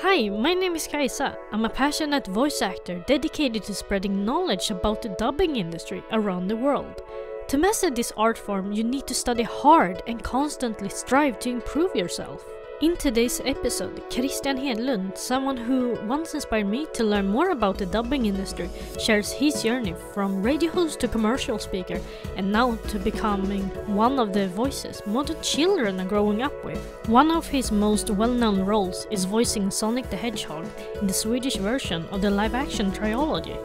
Hi, my name is Kajsa. I'm a passionate voice actor dedicated to spreading knowledge about the dubbing industry around the world. To master this art form, you need to study hard and constantly strive to improve yourself. In today's episode, Christian Hedlund, someone who once inspired me to learn more about the dubbing industry, shares his journey from radio host to commercial speaker and now to becoming one of the voices modern children are growing up with. One of his most well-known roles is voicing Sonic the Hedgehog in the Swedish version of the live-action trilogy.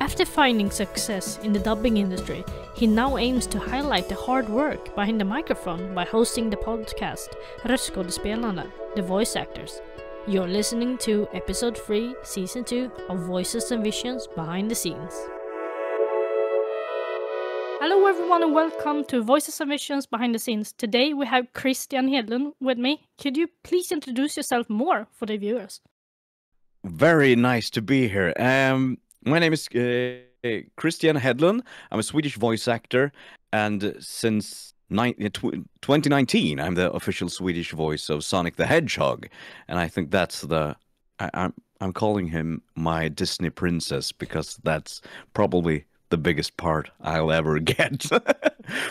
After finding success in the dubbing industry, he now aims to highlight the hard work behind the microphone by hosting the podcast Röstskådespelarna, the voice actors. You're listening to episode 3, season 2 of Voices and Visions Behind the Scenes. Hello everyone and welcome to Voices and Visions Behind the Scenes. Today we have Christian Hedlund with me. Could you please introduce yourself more for the viewers? Very nice to be here. My name is Christian Hedlund. I'm a Swedish voice actor, and since 2019, I'm the official Swedish voice of Sonic the Hedgehog. And I think that's I'm calling him my Disney princess because that's probably the biggest part I'll ever get.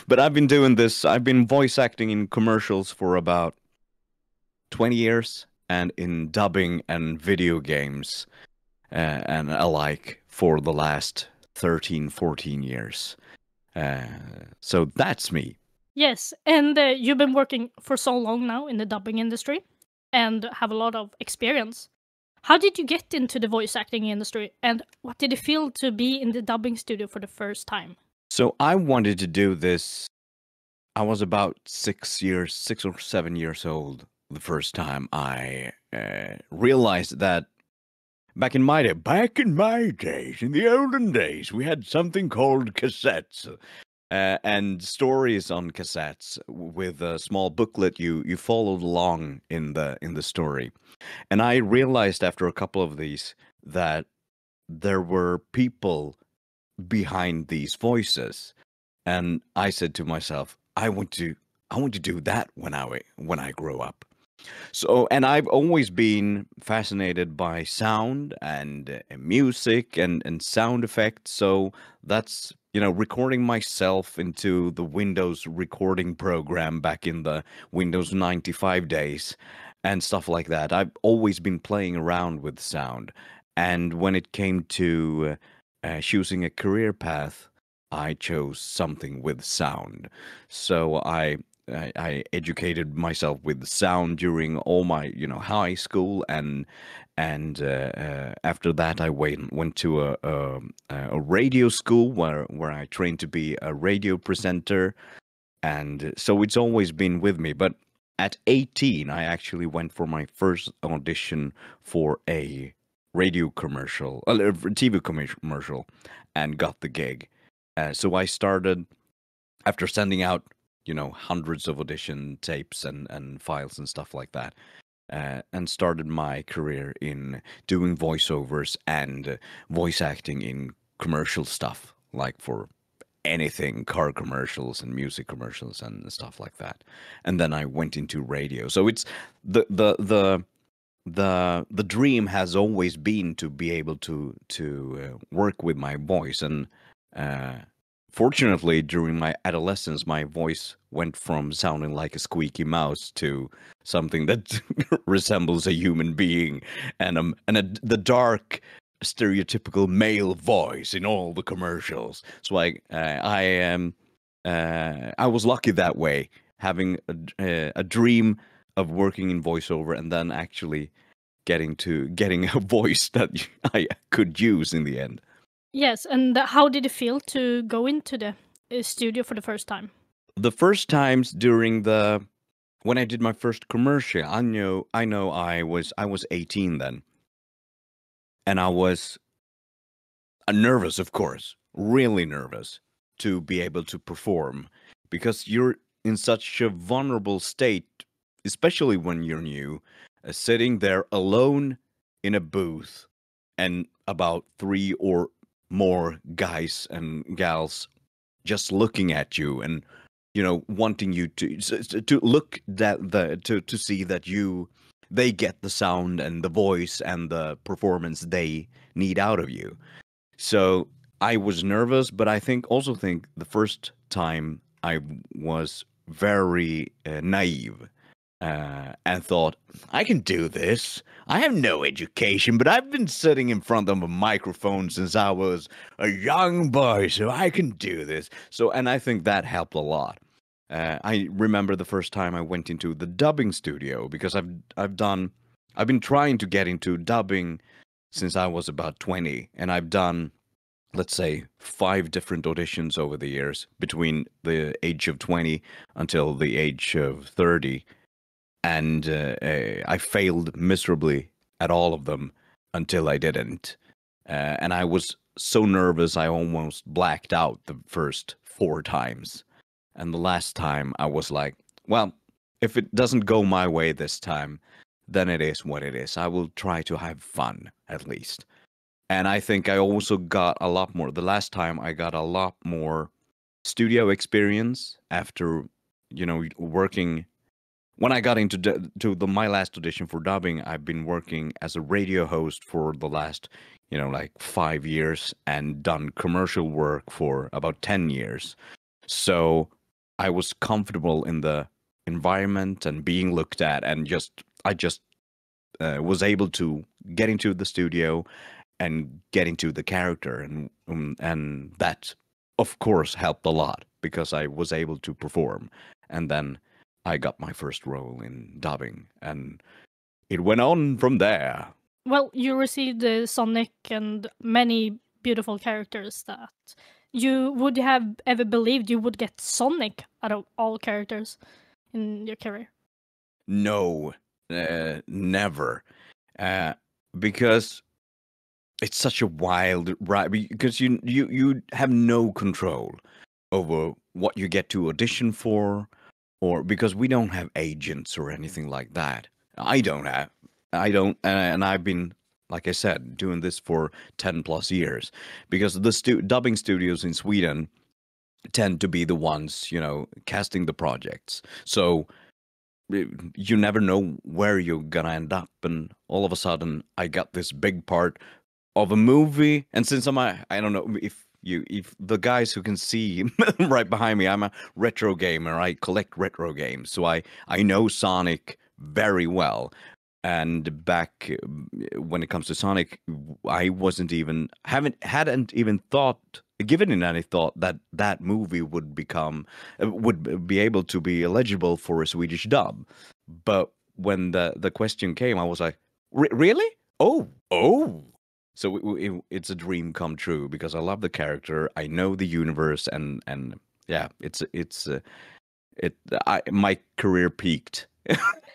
But I've been doing this. I've been voice acting in commercials for about 20 years, and in dubbing and video games and alike for the last 13-14 years. So that's me. Yes, and you've been working for so long now in the dubbing industry and have a lot of experience. How did you get into the voice acting industry, and what did it feel to be in the dubbing studio for the first time? So I wanted to do this. I was about 6 or 7 years old the first time I realized that back in my days, in the olden days, we had something called cassettes and stories on cassettes with a small booklet. You followed along in the story, and I realized after a couple of these that there were people behind these voices, and I said to myself, I want to do that when I grow up. So, and I've always been fascinated by sound and music and sound effects. So that's, recording myself into the Windows recording program back in the Windows 95 days and stuff like that. I've always been playing around with sound. And when it came to choosing a career path, I chose something with sound. So I educated myself with sound during all my, high school, and after that I went to a radio school where I trained to be a radio presenter, and so it's always been with me. But at 18, I actually went for my first audition for a radio commercial, a TV commercial, and got the gig. So I started after sending out hundreds of audition tapes and files and stuff like that, and started my career in doing voiceovers and voice acting in commercial stuff, like for anything, car commercials and music commercials and stuff like that. And then I went into radio. So it's the dream has always been to be able to work with my voice. And fortunately, during my adolescence, my voice went from sounding like a squeaky mouse to something that resembles a human being, and the dark, stereotypical male voice in all the commercials. So I was lucky that way, having a dream of working in voiceover and then actually getting a voice that I could use in the end. Yes, and how did it feel to go into the studio for the first time? The first times when I did my first commercial, I know I was 18 then, and I was nervous, of course, really nervous to be able to perform, because you're in such a vulnerable state, especially when you're new, sitting there alone in a booth, and about 3 or more guys and gals just looking at you and wanting you to look to see that you they get the sound and the voice and the performance they need out of you. So I was nervous, but I also think the first time I was very naive and thought, I can do this. I have no education, but I've been sitting in front of a microphone since I was a young boy, so I can do this. So, and I think that helped a lot. I remember the first time I went into the dubbing studio, because I've been trying to get into dubbing since I was about 20, and I've done, let's say, 5 different auditions over the years between the age of 20 until the age of 30. And I failed miserably at all of them until I didn't. And I was so nervous I almost blacked out the first 4 times. And the last time I was like, well, if it doesn't go my way this time, then it is what it is. I will try to have fun, at least. And I think I also got a lot more. The last time I got a lot more studio experience after, working. When I got into my last audition for dubbing, I've been working as a radio host for the last, 5 years, and done commercial work for about 10 years. So I was comfortable in the environment and being looked at, and I just was able to get into the studio and get into the character, and that, of course, helped a lot because I was able to perform. And then I got my first role in dubbing, and it went on from there. Well, you received the Sonic and many beautiful characters that you would have ever believed you would get Sonic out of all characters in your career. No, never. Because it's such a wild ride, because you have no control over what you get to audition for, or because we don't have agents or anything like that. I don't, and I've been, like I said, doing this for 10 plus years, because the dubbing studios in Sweden tend to be the ones, casting the projects. So you never know where you're gonna end up, and all of a sudden I got this big part of a movie. And since I don't know if the guys who can see right behind me, I'm a retro gamer. I collect retro games, so I know Sonic very well. And back when it comes to Sonic, I hadn't even given it any thought that movie would be able to be eligible for a Swedish dub. But when the question came, I was like, really? Oh. So it's a dream come true, because I love the character, I know the universe, and yeah, my career peaked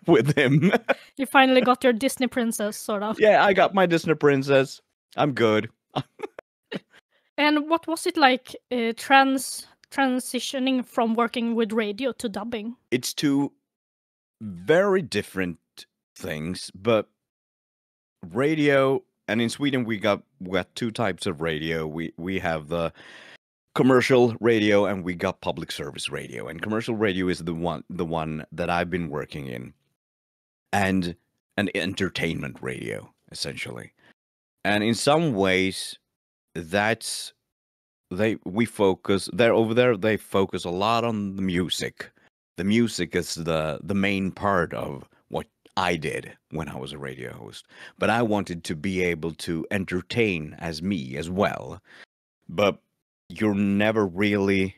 with him. You finally got your Disney princess, sort of. Yeah, I got my Disney princess. I'm good. And what was it like transitioning from working with radio to dubbing? It's 2 very different things, but radio. And in Sweden, we got 2 types of radio. We have the commercial radio, and we got public service radio. And commercial radio is the one that I've been working in, and an entertainment radio, essentially. And in some ways, they focus a lot on the music. The music is the main part of what I did when I was a radio host, but I wanted to be able to entertain as me as well. But I'm never really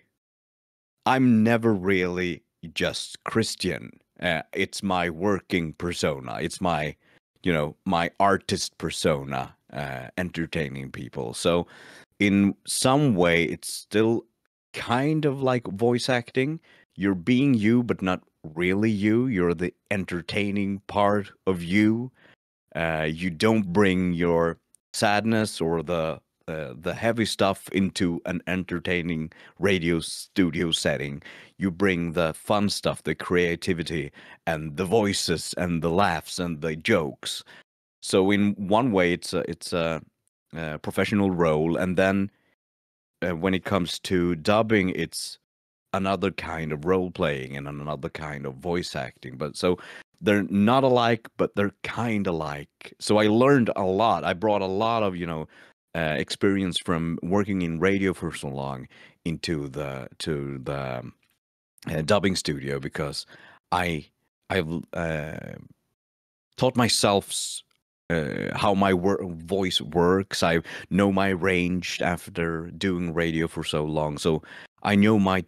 just Christian. It's my working persona. It's my artist persona, entertaining people. So in some way, it's still kind of like voice acting. You're being you, but not really you. You're the entertaining part of you. You don't bring your sadness or the heavy stuff into an entertaining radio studio setting. You bring the fun stuff, the creativity, and the voices, and the laughs, and the jokes. So in one way, it's a professional role, and then when it comes to dubbing, it's another kind of role playing and another kind of voice acting. But so they're not alike, but they're kind of like. So I learned a lot. I brought a lot of experience from working in radio for so long into the dubbing studio, because I've taught myself how my voice works. I know my range after doing radio for so long, so I knew my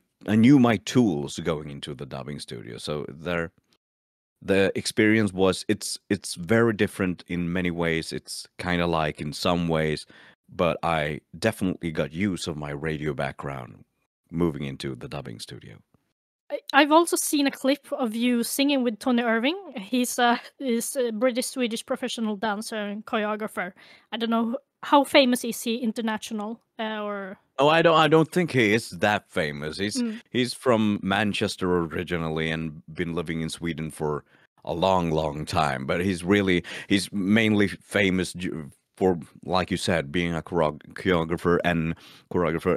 tools going into the dubbing studio. So the experience was it's very different in many ways. It's kind of like in some ways, but I definitely got use of my radio background moving into the dubbing studio. I've also seen a clip of you singing with Tony Irving. He's a British-Swedish professional dancer and choreographer. I don't know how famous is he international or. Oh, I don't think he is that famous. He's from Manchester originally and been living in Sweden for a long time. But he's mainly famous for, like you said, being a choreographer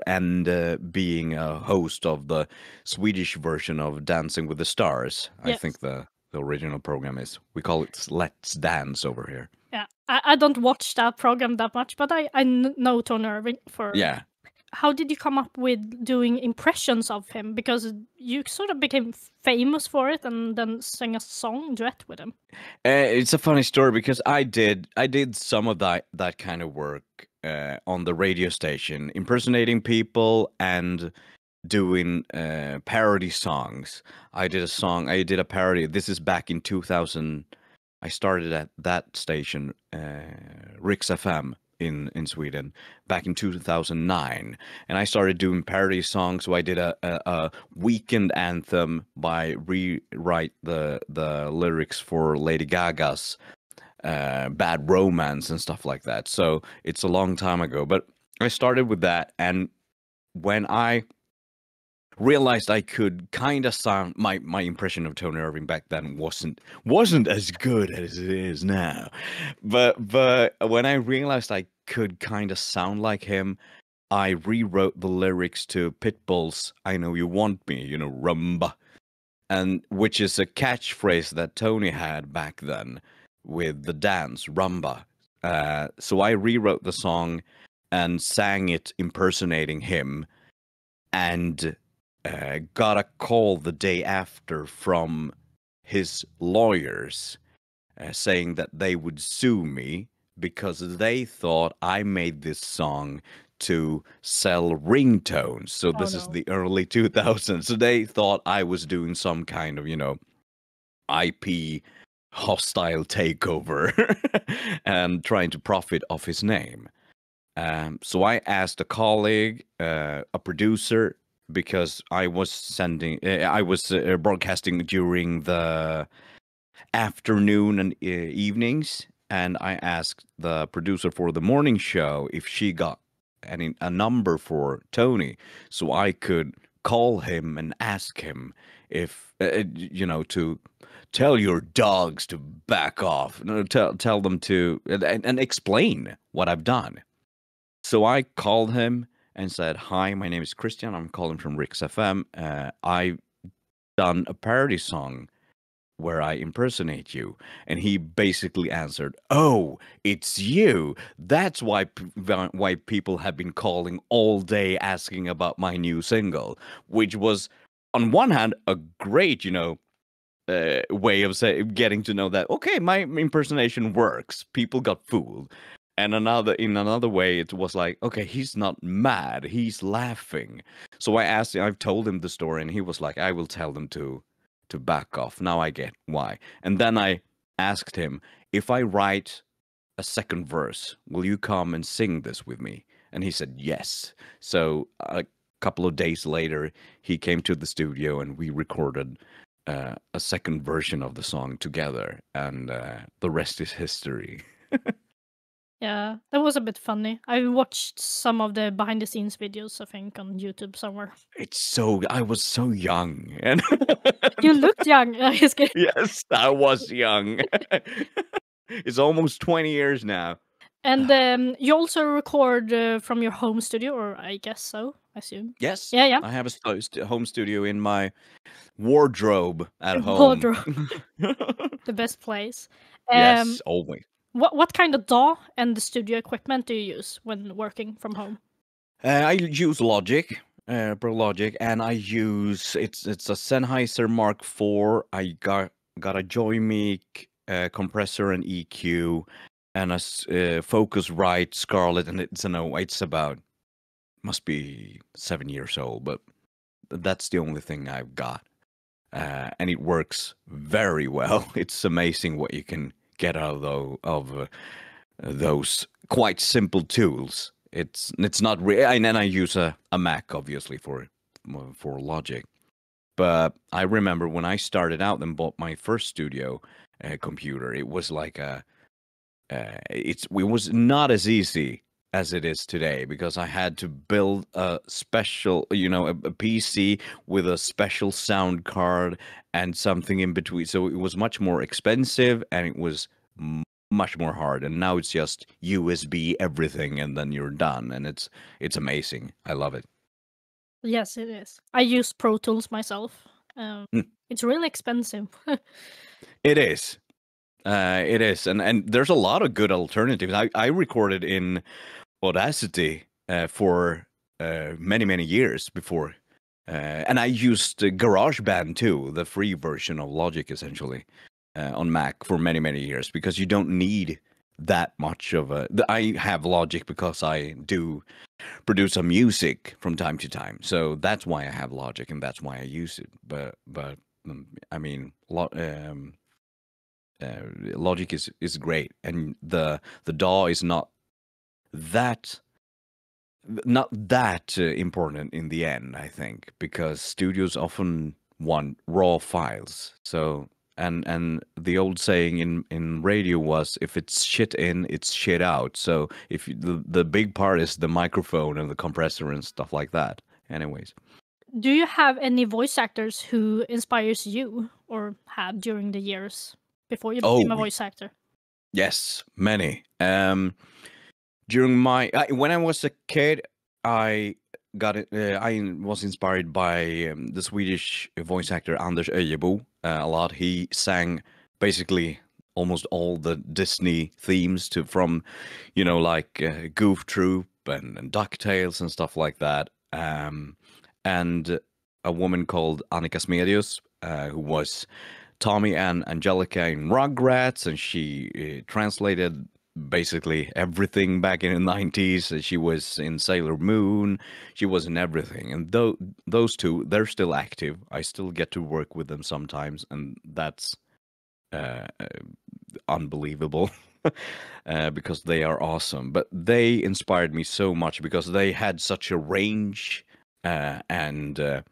and being a host of the Swedish version of Dancing with the Stars. Yes. I think the original program is. We call it Let's Dance over here. Yeah, I don't watch that program that much, but I know Tony Irving for. Yeah. How did you come up with doing impressions of him? Because you sort of became famous for it and then sang a song duet with him. It's a funny story because I did some of that kind of work on the radio station, impersonating people and doing parody songs. I did a parody. This is back in 2000. I started at that station, Riks FM. In Sweden back in 2009, and I started doing parody songs. So I did a weekend anthem by rewrite the lyrics for Lady Gaga's Bad Romance and stuff like that. So it's a long time ago, but I started with that, and when I realized I could kind of sound, my impression of Tony Irving back then wasn't as good as it is now, but when I realized I could kind of sound like him, I rewrote the lyrics to Pitbull's "I Know You Want Me," rumba, and which is a catchphrase that Tony had back then with the dance rumba. So I rewrote the song and sang it impersonating him, and got a call the day after from his lawyers saying that they would sue me because they thought I made this song to sell ringtones. So this is the early 2000s. So they thought I was doing some kind of, IP hostile takeover and trying to profit off his name. So I asked a colleague, a producer, because I was broadcasting during the afternoon and evenings, and I asked the producer for the morning show if she got a number for Tony, so I could call him and ask him if to tell your dogs to back off, tell them to and explain what I've done. So I called him and said, "Hi, my name is Christian. I'm calling from Riks FM. I've done a parody song where I impersonate you." And he basically answered, "Oh, it's you. That's why people have been calling all day asking about my new single," which was, on one hand, a great, way of getting to know that, okay, my impersonation works. People got fooled. And in another way, it was like, okay, he's not mad, he's laughing. So I've told him the story, and he was like, "I will tell them to back off. Now I get why." And then I asked him, "If I write a second verse, will you come and sing this with me?" And he said yes. So a couple of days later, he came to the studio and we recorded a second version of the song together, and the rest is history. Yeah, that was a bit funny. I watched some of the behind the scenes videos, I think, on YouTube somewhere. I was so young. And you looked young. Yes, I was young. It's almost 20 years now. And you also record from your home studio, or I guess so? I assume. Yes. Yeah. I have a home studio in my wardrobe at home. Wardrobe. The best place. Yes, always. What kind of DAW and the studio equipment do you use when working from home? I use Logic, Pro Logic, and I use it's a Sennheiser Mark IV. I got a Joymic compressor and EQ, and a Focusrite Scarlett, and it's about must be 7 years old, but that's the only thing I've got, and it works very well. It's amazing what you can get out of those quite simple tools. It's not and then I use a Mac obviously for Logic. But I remember when I started out and bought my first studio computer, it was like it was not as easy as it is today, because I had to build a special, a PC with a special sound card and something in between. So it was much more expensive, and it was much more hard. And now it's just USB everything, and then you're done. And it's amazing. I love it. Yes, it is. I use Pro Tools myself. It's really expensive. It is. It is, and there's a lot of good alternatives. I recorded in Audacity for many years before, and I used GarageBand too, the free version of Logic, essentially, on Mac for many years, because you don't need that much of a. I have Logic because I do produce some music from time to time, so that's why I have Logic, and that's why I use it. But I mean, Logic is great, and the DAW is not that important in the end, I think, because studios often want raw files. So and the old saying in radio was, if it's shit in, it's shit out. So if the big part is the microphone and the compressor and stuff like that. Anyways, do you have any voice actors who inspires you or had during the years before you became a voice actor? Yes, many. During when I was a kid, I got it. I was inspired by the Swedish voice actor Anders Öjebo a lot. He sang basically almost all the Disney themes from, like Goof Troop and DuckTales and stuff like that. And a woman called Annika Smedius, who was Tommy and Angelica in Rugrats, and she translated basically everything back in the 90s. She was in Sailor Moon. She was in everything. And those two, they're still active. I still get to work with them sometimes, and that's unbelievable because they are awesome. But they inspired me so much because they had such a range and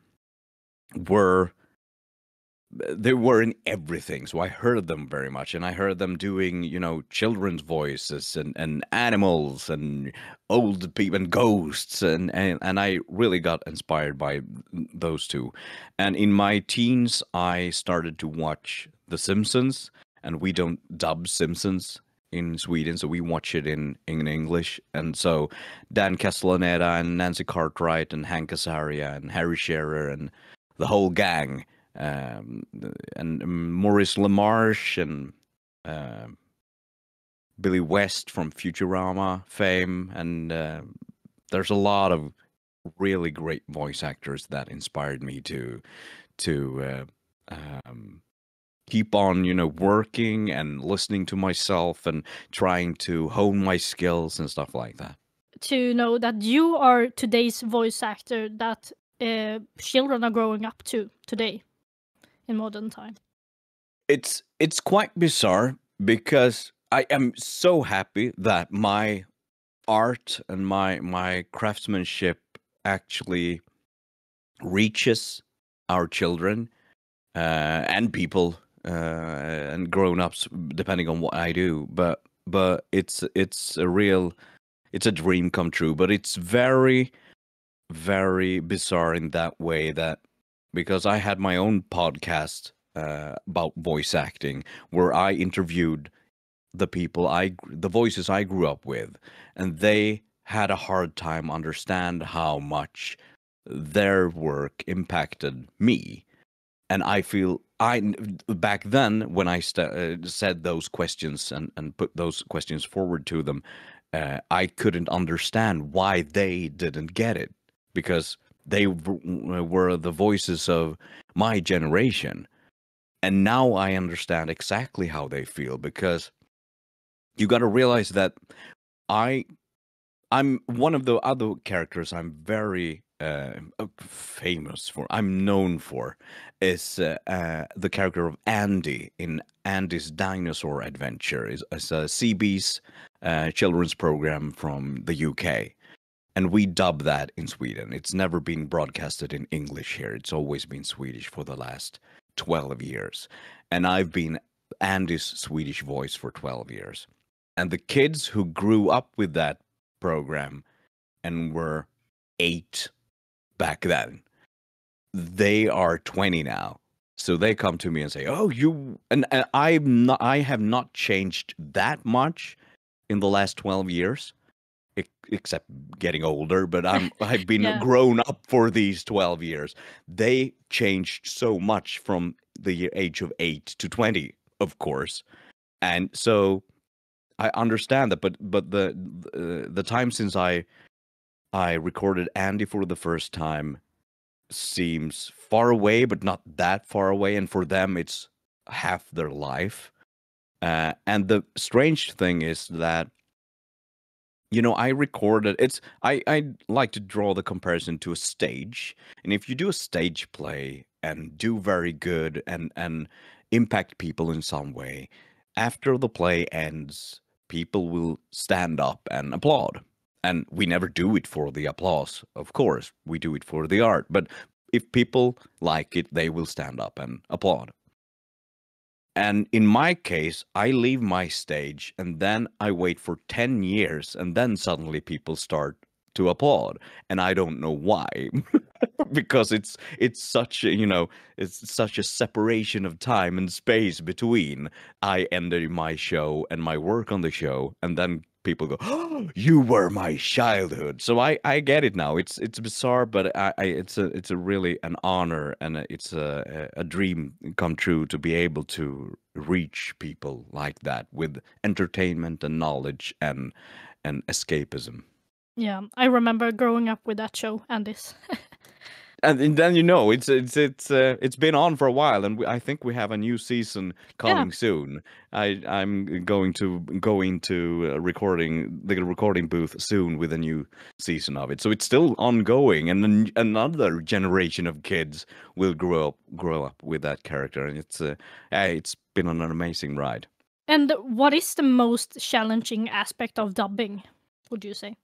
they were in everything. So I heard them very much, and I heard them doing, children's voices and animals and old people and ghosts, and I really got inspired by those two. And in my teens, I started to watch The Simpsons, and we don't dub Simpsons in Sweden, so we watch it in English. And so Dan Castellaneta and Nancy Cartwright and Hank Azaria and Harry Shearer and the whole gang, and Maurice LaMarche and Billy West from Futurama fame, and there's a lot of really great voice actors that inspired me to keep on, working and listening to myself and trying to hone my skills and stuff like that. To know that you are today's voice actor that children are growing up to today in modern time. It's quite bizarre, because I am so happy that my art and my craftsmanship actually reaches our children and people and grown-ups, depending on what I do. But it's a dream come true. But it's very, very bizarre in that way, that because I had my own podcast about voice acting, where I interviewed the voices I grew up with, and they had a hard time understand how much their work impacted me. And I feel back then when I said those questions and put those questions forward to them, I couldn't understand why they didn't get it, because they were the voices of my generation. And now I understand exactly how they feel, because you got to realize that I'm one of the other characters I'm very famous for. I'm known for is the character of Andy in Andy's Dinosaur Adventure. Is a CB's children's program from the UK, and we dub that in Sweden. It's never been broadcasted in English here. It's always been Swedish for the last 12 years, and I've been Andy's Swedish voice for 12 years. And the kids who grew up with that program and were 8 back then, they are 20 now. So they come to me and say, "Oh, you..." And I have not changed that much in the last 12 years, except getting older. But I've been Yeah. grown up for these 12 years. They changed so much from the age of 8 to 20, of course, and so I understand that. But the time since I recorded Andy for the first time seems far away, but not that far away. And for them, it's half their life. And the strange thing is that, I recorded I like to draw the comparison to a stage. And if you do a stage play and do very good and impact people in some way, after the play ends, people will stand up and applaud. And we never do it for the applause, of course. We do it for the art. But if people like it, they will stand up and applaud. And in my case, I leave my stage and then I wait for 10 years, and then suddenly people start to applaud. And I don't know why. Because it's such a, it's such a separation of time and space between I ended my show and my work on the show, and then people go, "Oh, you were my childhood." So I get it now. It's bizarre, but it's a really an honor, and it's a dream come true to be able to reach people like that with entertainment and knowledge and escapism. Yeah, I remember growing up with that show and this. And then it's been on for a while, and I think we have a new season Yeah. coming soon. I'm going to go into the recording booth soon with a new season of it. So it's still ongoing, and another generation of kids will grow up with that character, and it's been an amazing ride. And what is the most challenging aspect of dubbing, would you say?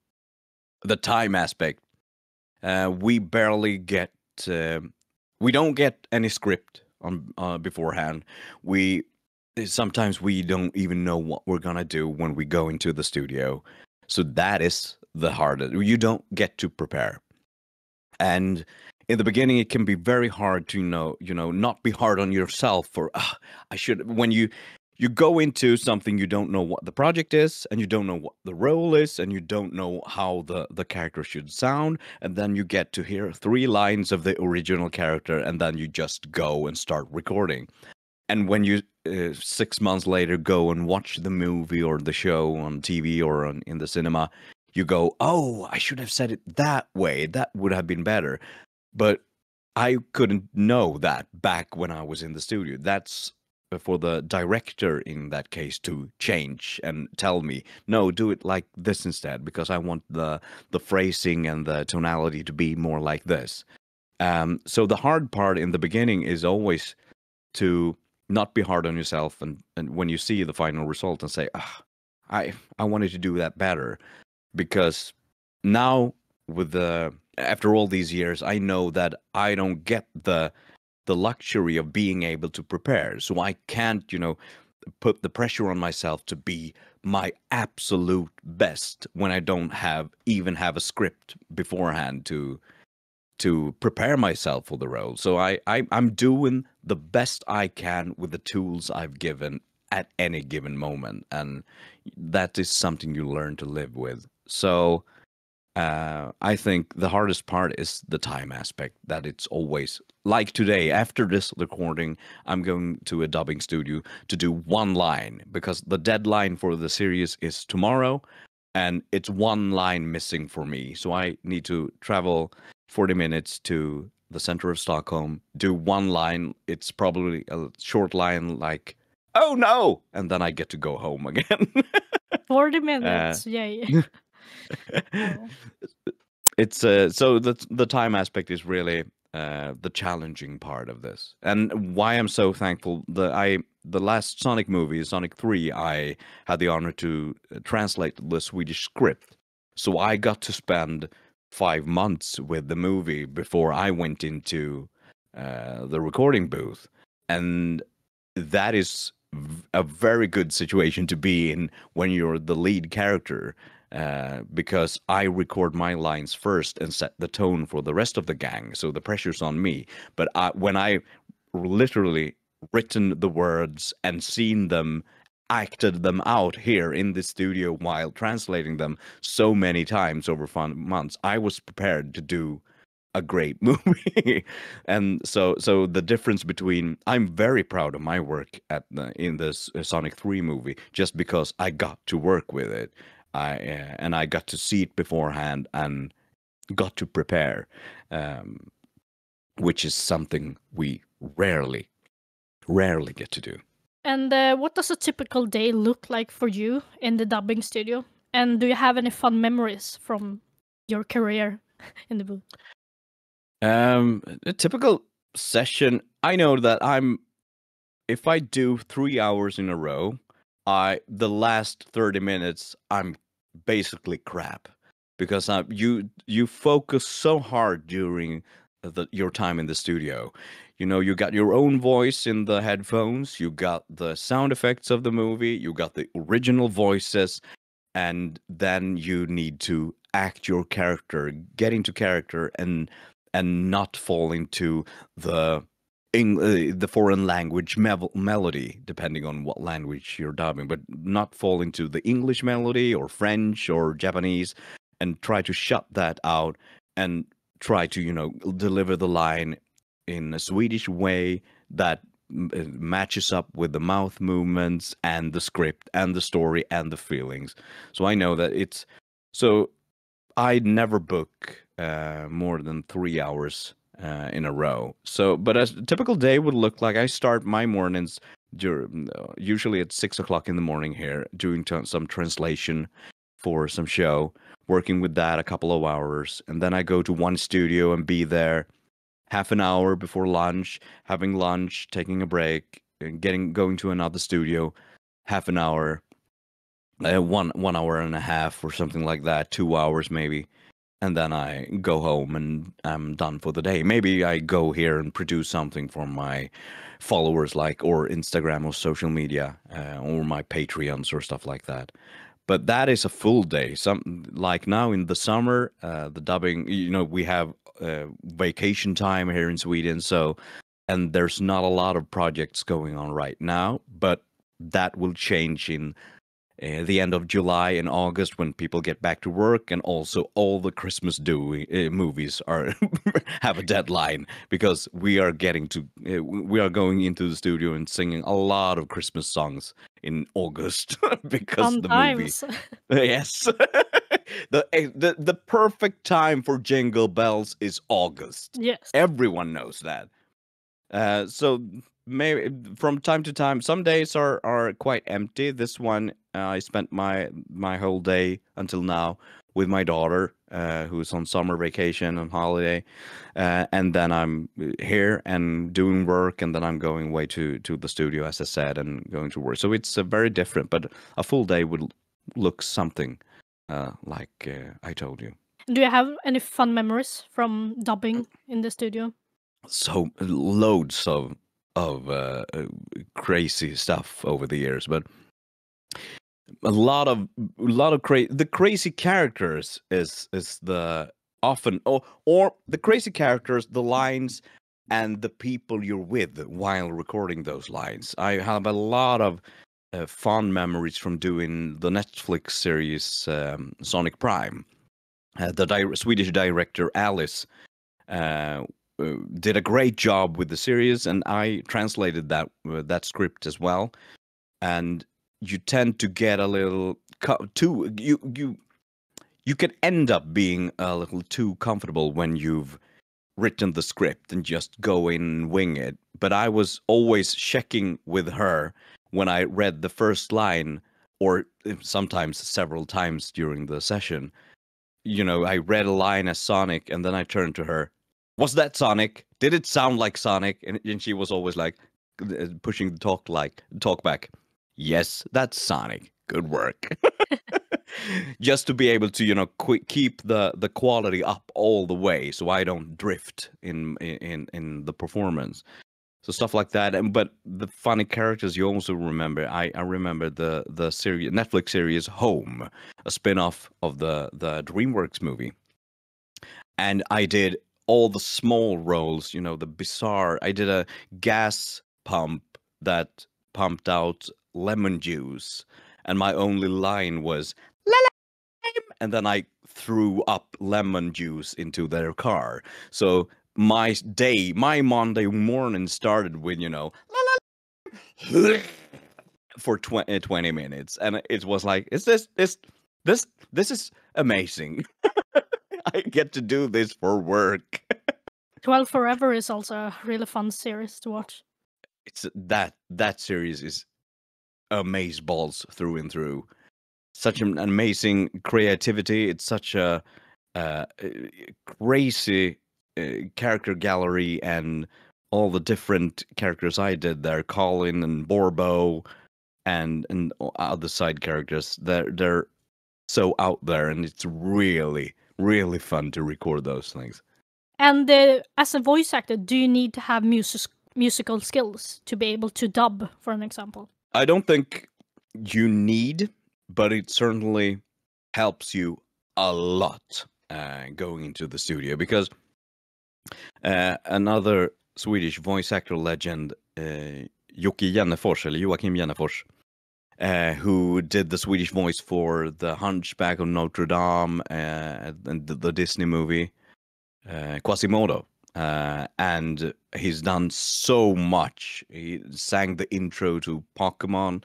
The time aspect. We barely get. We don't get any script on beforehand. Sometimes we don't even know what we're gonna do when we go into the studio. So that is the hardest. You don't get to prepare, and in the beginning, it can be very hard to not be hard on yourself for I should when you go into something, you don't know what the project is, and you don't know what the role is, and you don't know how the character should sound, and then you get to hear 3 lines of the original character, and then you just go and start recording. And when you 6 months later go and watch the movie or the show on TV or in the cinema, you go, "Oh, I should have said it that way. That would have been better." But I couldn't know that back when I was in the studio. That's for the director in that case to change and tell me, "No, do it like this instead, because I want the phrasing and the tonality to be more like this." So the hard part in the beginning is always to not be hard on yourself, and when you see the final result and say, I wanted to do that better, because now after all these years, I know that I don't get the luxury of being able to prepare. So I can't, put the pressure on myself to be my absolute best when I don't even have a script beforehand to prepare myself for the role. So I'm doing the best I can with the tools I've given at any given moment, and that is something you learn to live with. So I think the hardest part is the time aspect, that it's always like today. After this recording, I'm going to a dubbing studio to do one line because the deadline for the series is tomorrow, and it's one line missing for me. So I need to travel 40 minutes to the center of Stockholm, do one line. It's probably a short line like, "Oh no!" And then I get to go home again. 40 uh, minutes, yay. Oh. it's so the time aspect is really the challenging part of this, and why I'm so thankful. The last Sonic movie, Sonic 3, I had the honor to translate the Swedish script, so I got to spend 5 months with the movie before I went into the recording booth, and that is a very good situation to be in when you're the lead character, because I record my lines first and set the tone for the rest of the gang, so the pressure's on me. But when I literally written the words and seen them, acted them out here in the studio while translating them so many times over 5 months, I was prepared to do a great movie. And so the difference between, I'm very proud of my work in this Sonic 3 movie just because I got to work with it. And I got to see it beforehand and got to prepare, which is something we rarely get to do. And what does a typical day look like for you in the dubbing studio? And do you have any fun memories from your career in the booth? A typical session, I know that if I do 3 hours in a row, the last 30 minutes I'm basically crap, because you focus so hard during your time in the studio. You know, you got your own voice in the headphones, you got the sound effects of the movie, you got the original voices, and then you need to act your character, get into character, and not fall into the foreign language melody, depending on what language you're dubbing, but not fall into the English melody or French or Japanese, and try to shut that out and try to, deliver the line in a Swedish way that matches up with the mouth movements and the script and the story and the feelings. So I know that so I never book more than 3 hours in a row. So, but a typical day would look like, I start my mornings usually at 6 o'clock in the morning here, doing some translation for some show, working with that a couple of hours, and then I go to one studio and be there half an hour before lunch, having lunch, taking a break, and going to another studio, half an hour, 1 hour and a half or something like that, 2 hours maybe, and then I go home and I'm done for the day. Maybe I go here and produce something for my followers, or Instagram or social media, or my Patreons or stuff like that. But that is a full day. Like now in the summer, the dubbing, we have vacation time here in Sweden, and there's not a lot of projects going on right now, but that will change in the end of July and August when people get back to work, and also all the Christmas movies are have a deadline, because we are going into the studio and singing a lot of Christmas songs in August because Sometimes. the movie. Yes, the perfect time for Jingle Bells is August. Yes. Everyone knows that. So maybe from time to time, some days are quite empty. This one, I spent my whole day until now with my daughter, who's on summer vacation and holiday, and then I'm here and doing work, and then I'm going away to the studio, as I said, and going to work. So it's very different, but a full day would look something like I told you. Do you have any fun memories from dubbing in the studio? So loads of crazy stuff over the years, but a lot of the crazy characters is the often, or the crazy characters, the lines, and the people you're with while recording those lines. I have a lot of fond memories from doing the Netflix series Sonic Prime, the Swedish director Alice did a great job with the series, and I translated that script as well. And you tend to get a little you can end up being a little too comfortable when you've written the script and just go in and wing it. But I was always checking with her when I read the first line, or sometimes several times during the session. You know, I read a line as Sonic, and then I turned to her. Was that Sonic? Did it sound like Sonic? And she was always like pushing the talk back. Yes, that's Sonic. Good work. Just to be able to, you know, keep the quality up all the way, so I don't drift in the performance. So stuff like that. But the funny characters you also remember. I remember the series, Netflix series Home, a spin-off of the DreamWorks movie. And I did all the small roles, you know, the bizarre. I did a gas pump that pumped out lemon juice, and my only line was lime, and then I threw up lemon juice into their car. So my Monday morning started with, you know, for 20 minutes, and it was like, is this is amazing. I get to do this for work. 12 Forever is also a really fun series to watch. It's that series is amazeballs through and through. Such an amazing creativity. It's such a crazy character gallery, and all the different characters I did there, Colin and Borbo, and other side characters. They're so out there, and it's really fun to record those things. And as a voice actor, do you need to have musical skills to be able to dub, for an example? I don't think you need, but it certainly helps you a lot going into the studio, because another Swedish voice actor legend, Joakim Jennefors, who did the Swedish voice for the Hunchback of Notre Dame and the Disney movie Quasimodo. And he's done so much. He sang the intro to Pokemon.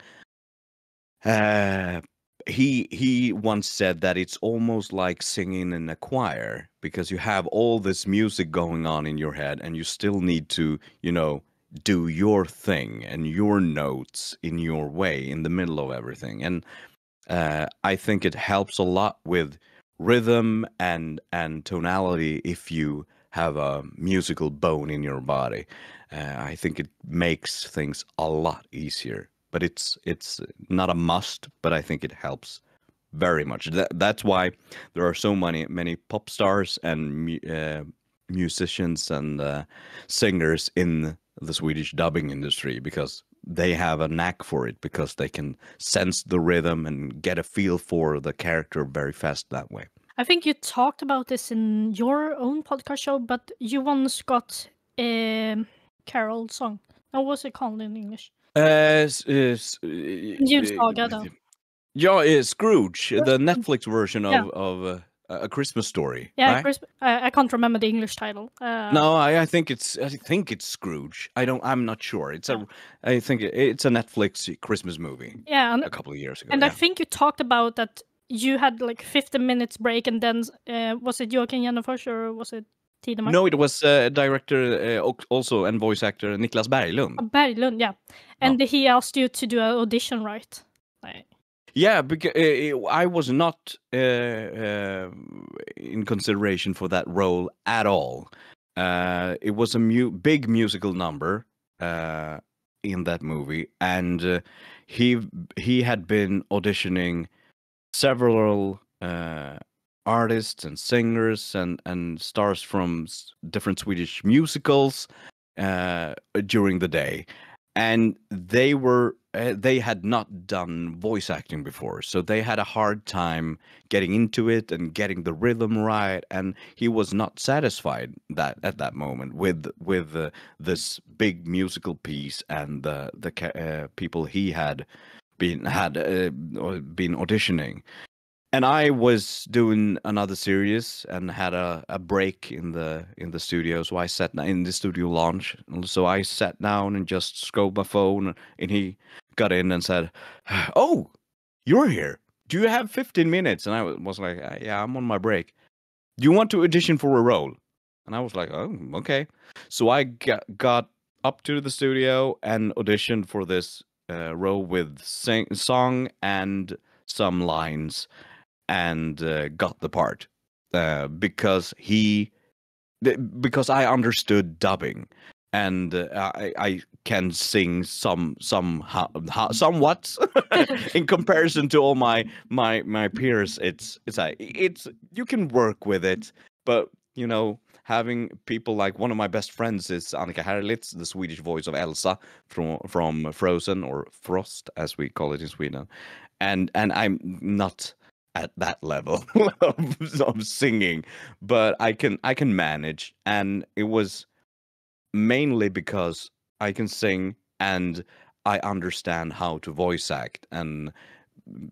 He once said that it's almost like singing in a choir, because you have all this music going on in your head, and you still need to, you know, do your thing and your notes in your way in the middle of everything. And I think it helps a lot with rhythm and tonality if you have a musical bone in your body. I think it makes things a lot easier. But it's not a must, but I think it helps very much. That's why there are so many pop stars and musicians and singers in the Swedish dubbing industry, because they have a knack for it, because they can sense the rhythm and get a feel for the character very fast that way. I think you talked about this in your own podcast show, but you once got a Carol song. What was it called in English? Julsaga, though. Yeah, Scrooge, the Netflix version of A Christmas Story. Yeah, right? I can't remember the English title. No, I think it's Scrooge. I'm not sure. I think it's a Netflix Christmas movie. Yeah, a couple of years ago. And I think you talked about that you had like 15 minutes break, and then was it Joakim Jennefors or was it Tidemark? No, it was director also and voice actor Niklas Berglund. Berglund, yeah. And he asked you to do an audition, right? Yeah, because I was not in consideration for that role at all. It was a big musical number in that movie, and he had been auditioning several artists and singers and stars from different Swedish musicals during the day, and they had not done voice acting before, so they had a hard time getting into it and getting the rhythm right, and he was not satisfied at that moment with this big musical piece and the people he had been auditioning. And I was doing another series and had a break in the studio, so I sat in the studio launch. So I sat down and just scrolled my phone, and he got in and said, "Oh, you're here. Do you have 15 minutes?" And I was like, "Yeah, I'm on my break. Do you want to audition for a role?" And I was like, "Oh, okay." So I got up to the studio and auditioned for this role with song and some lines, and got the part because I understood dubbing, and I can sing somewhat in comparison to all my peers. It's you can work with it, but you know, having people like one of my best friends is Annika Herlitz, the Swedish voice of Elsa from Frozen, or Frost as we call it in Sweden, and I'm not at that level of singing, but I can manage, and it was mainly because I can sing and I understand how to voice act, and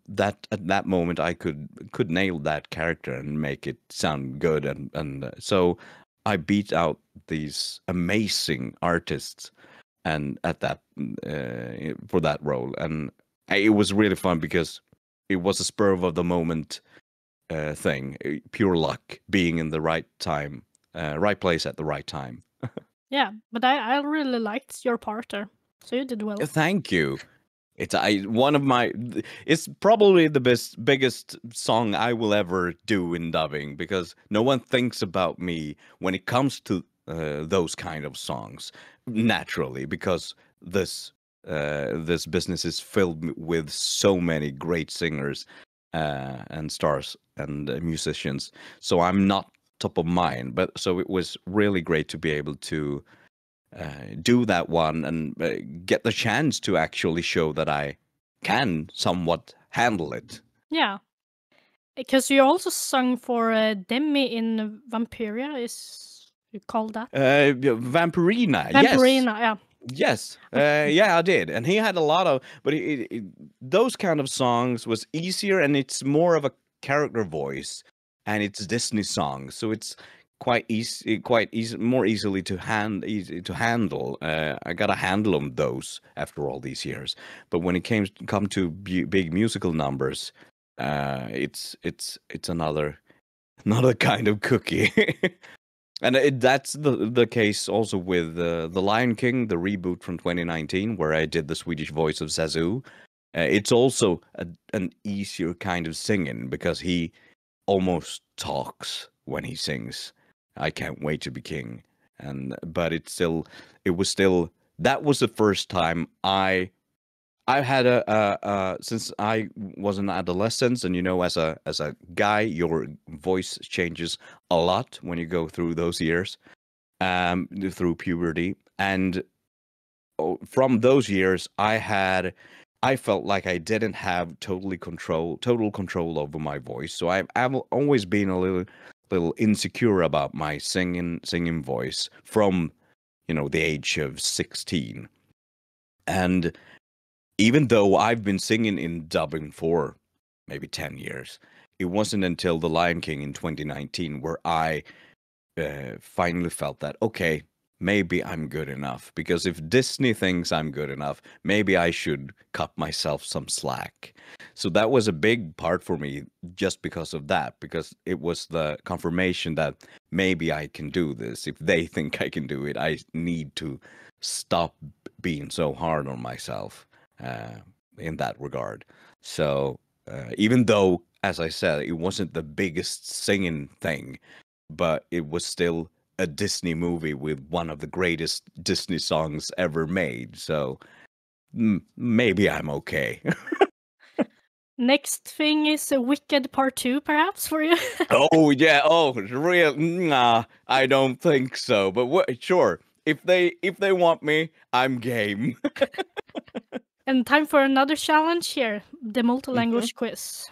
that at that moment I could nail that character and make it sound good, and so I beat out these amazing artists and at that for that role, and it was really fun because it was a spur of the moment thing, pure luck, being in the right time, right place at the right time. Yeah, but I really liked your part there, so you did well. Thank you. It's one of my. It's probably the biggest song I will ever do in dubbing, because no one thinks about me when it comes to those kind of songs naturally, because this business is filled with so many great singers and stars and musicians. So I'm not top of mind, but so it was really great to be able to do that one and get the chance to actually show that I can somewhat handle it. Yeah, because you also sung for Demi in Vampiria, is you call that? Vampirina, Vampirina, yes. yeah. Yes, yeah, I did, and he had a lot of, but those kind of songs was easier, and it's more of a character voice, and it's Disney songs, so it's quite easy, more easily to handle. I got a handle on those after all these years, but when it come to big musical numbers, it's another kind of cookie. And that's the case also with The Lion King, the reboot from 2019, where I did the Swedish voice of Zazu. It's also an easier kind of singing, because he almost talks when he sings. I can't wait to be king, but that was the first time I had since I was an adolescent, and you know, as a guy, your voice changes a lot when you go through those years, through puberty, and from those years, I felt like I didn't have total control over my voice. So I've always been a little insecure about my singing voice from, you know, the age of 16, and even though I've been singing in dubbing for maybe 10 years, it wasn't until The Lion King in 2019 where I finally felt that, okay, maybe I'm good enough. Because if Disney thinks I'm good enough, maybe I should cut myself some slack. So that was a big part for me, just because of that, because it was the confirmation that maybe I can do this. If they think I can do it, I need to stop being so hard on myself. In that regard. So even though, as I said, it wasn't the biggest singing thing, but it was still a Disney movie with one of the greatest Disney songs ever made. So maybe I'm okay. Next thing is a Wicked Part 2, perhaps, for you? Oh, yeah. Oh, real? Nah, I don't think so. But sure. If they want me, I'm game. And time for another challenge here, the multilanguage quiz.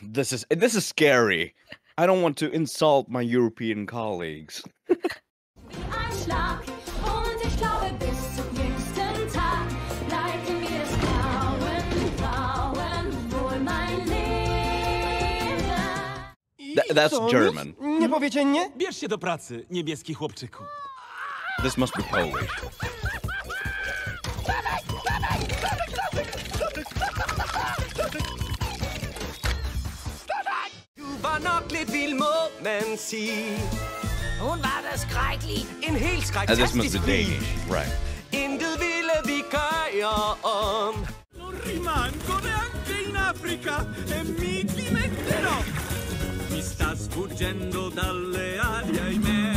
This is scary. I don't want to insult my European colleagues. That's German. Nie powiecie nie? Bierz się do pracy, niebieski chłopczyku. This must be Polish. Du var nok lidt vild, må man sige. Hun var da skrækkelig. En helt And this must be skræktastisk Danish, right? Intet ville vi gøre om. Rimango neanche in Africa e mi dimetterò. Mi sta sfuggendo dalle ali, ahimè.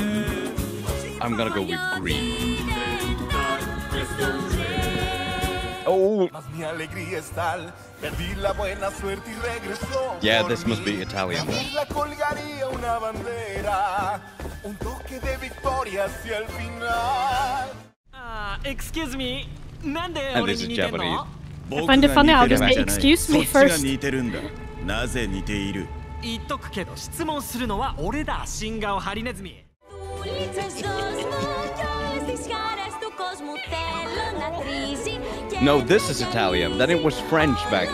I'm gonna go with green. Oh, Mas mi alegría es tal, perdí la buena suerte y regresó. yeah, por this must be mí. Italian. Y la colgaría una bandera, un toque de victoria hacia el final. Excuse me. なんで And 俺 this に is 似てん Japanese. の I find it funny how they say excuse me そっちが first. 似てるんだ。なぜ似ている？言っとくけど質問するのは俺だ、新顔ハリネズミ。 No, this is Italian. Then it was French back.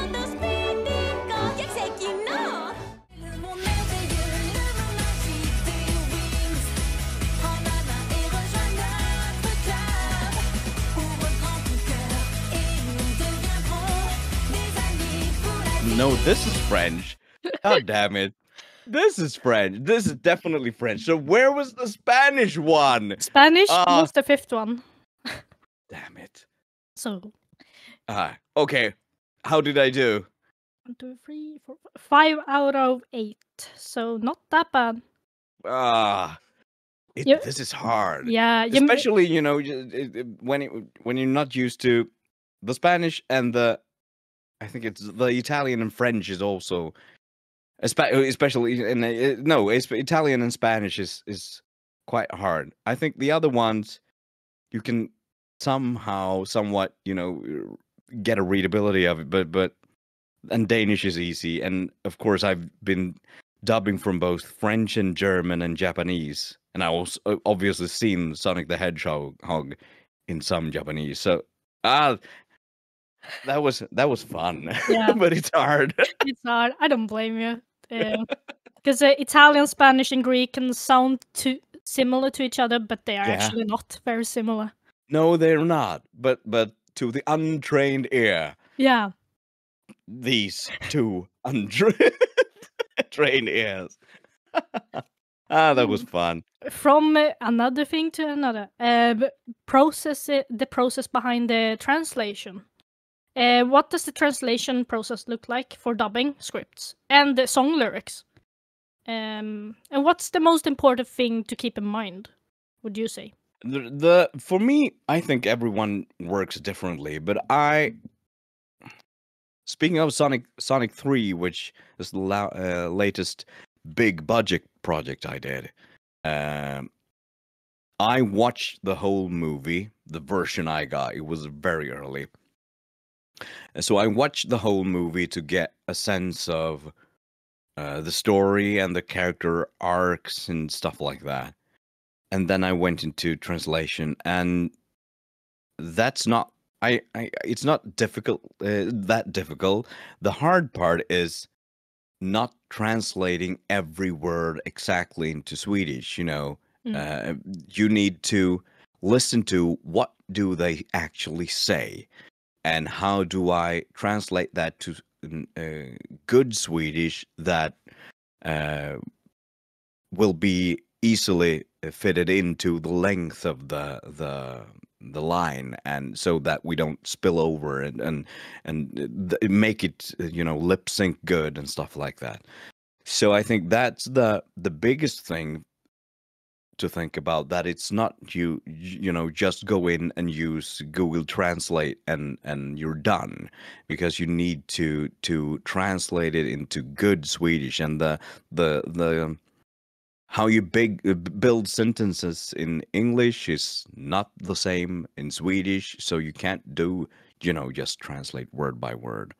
No, this is French. God damn it. This is French. This is definitely French. So where was the Spanish one? Spanish was the fifth one. Damn it. So Okay. How did I do? 1, 2, 3, 4, 5 out of 8. So not that bad. You- This is hard. Yeah, Especially, you know, when you're not used to the Spanish and I think it's the Italian and French is also, especially in Italian and Spanish is quite hard. I think the other ones you can somewhat, you know, get a readability of it, but and Danish is easy, and of course I've been dubbing from both French and German and Japanese, and I also obviously seen Sonic the Hedgehog in some Japanese. So that was fun. Yeah. But it's hard. It's hard. I don't blame you. Because Italian, Spanish, and Greek can sound too similar to each other, but they are Yeah. actually not very similar. No, they're not. But to the untrained ear, Yeah. these two untrained ears. That was fun. From another thing to another, the process behind the translation. What does the translation process look like for dubbing scripts and the song lyrics? And what's the most important thing to keep in mind, would you say? For me, I think everyone works differently, but speaking of Sonic 3, which is the latest big budget project I did, I watched the whole movie, the version I got. It was very early. So I watched the whole movie to get a sense of the story and the character arcs and stuff like that. And then I went into translation, and that's not it's not difficult that difficult. The hard part is not translating every word exactly into Swedish, you know. You need to listen to what do they actually say, and how do I translate that to good Swedish that will be easily fitted into the length of the line, and so that we don't spill over and make it, you know, lip sync good and stuff like that. So I think that's the biggest thing to think about, that it's not you know, just go in and use Google Translate and you're done, because you need to translate it into good Swedish, and the how you build sentences in English is not the same in Swedish, so you can't do, you know, just translate word by word.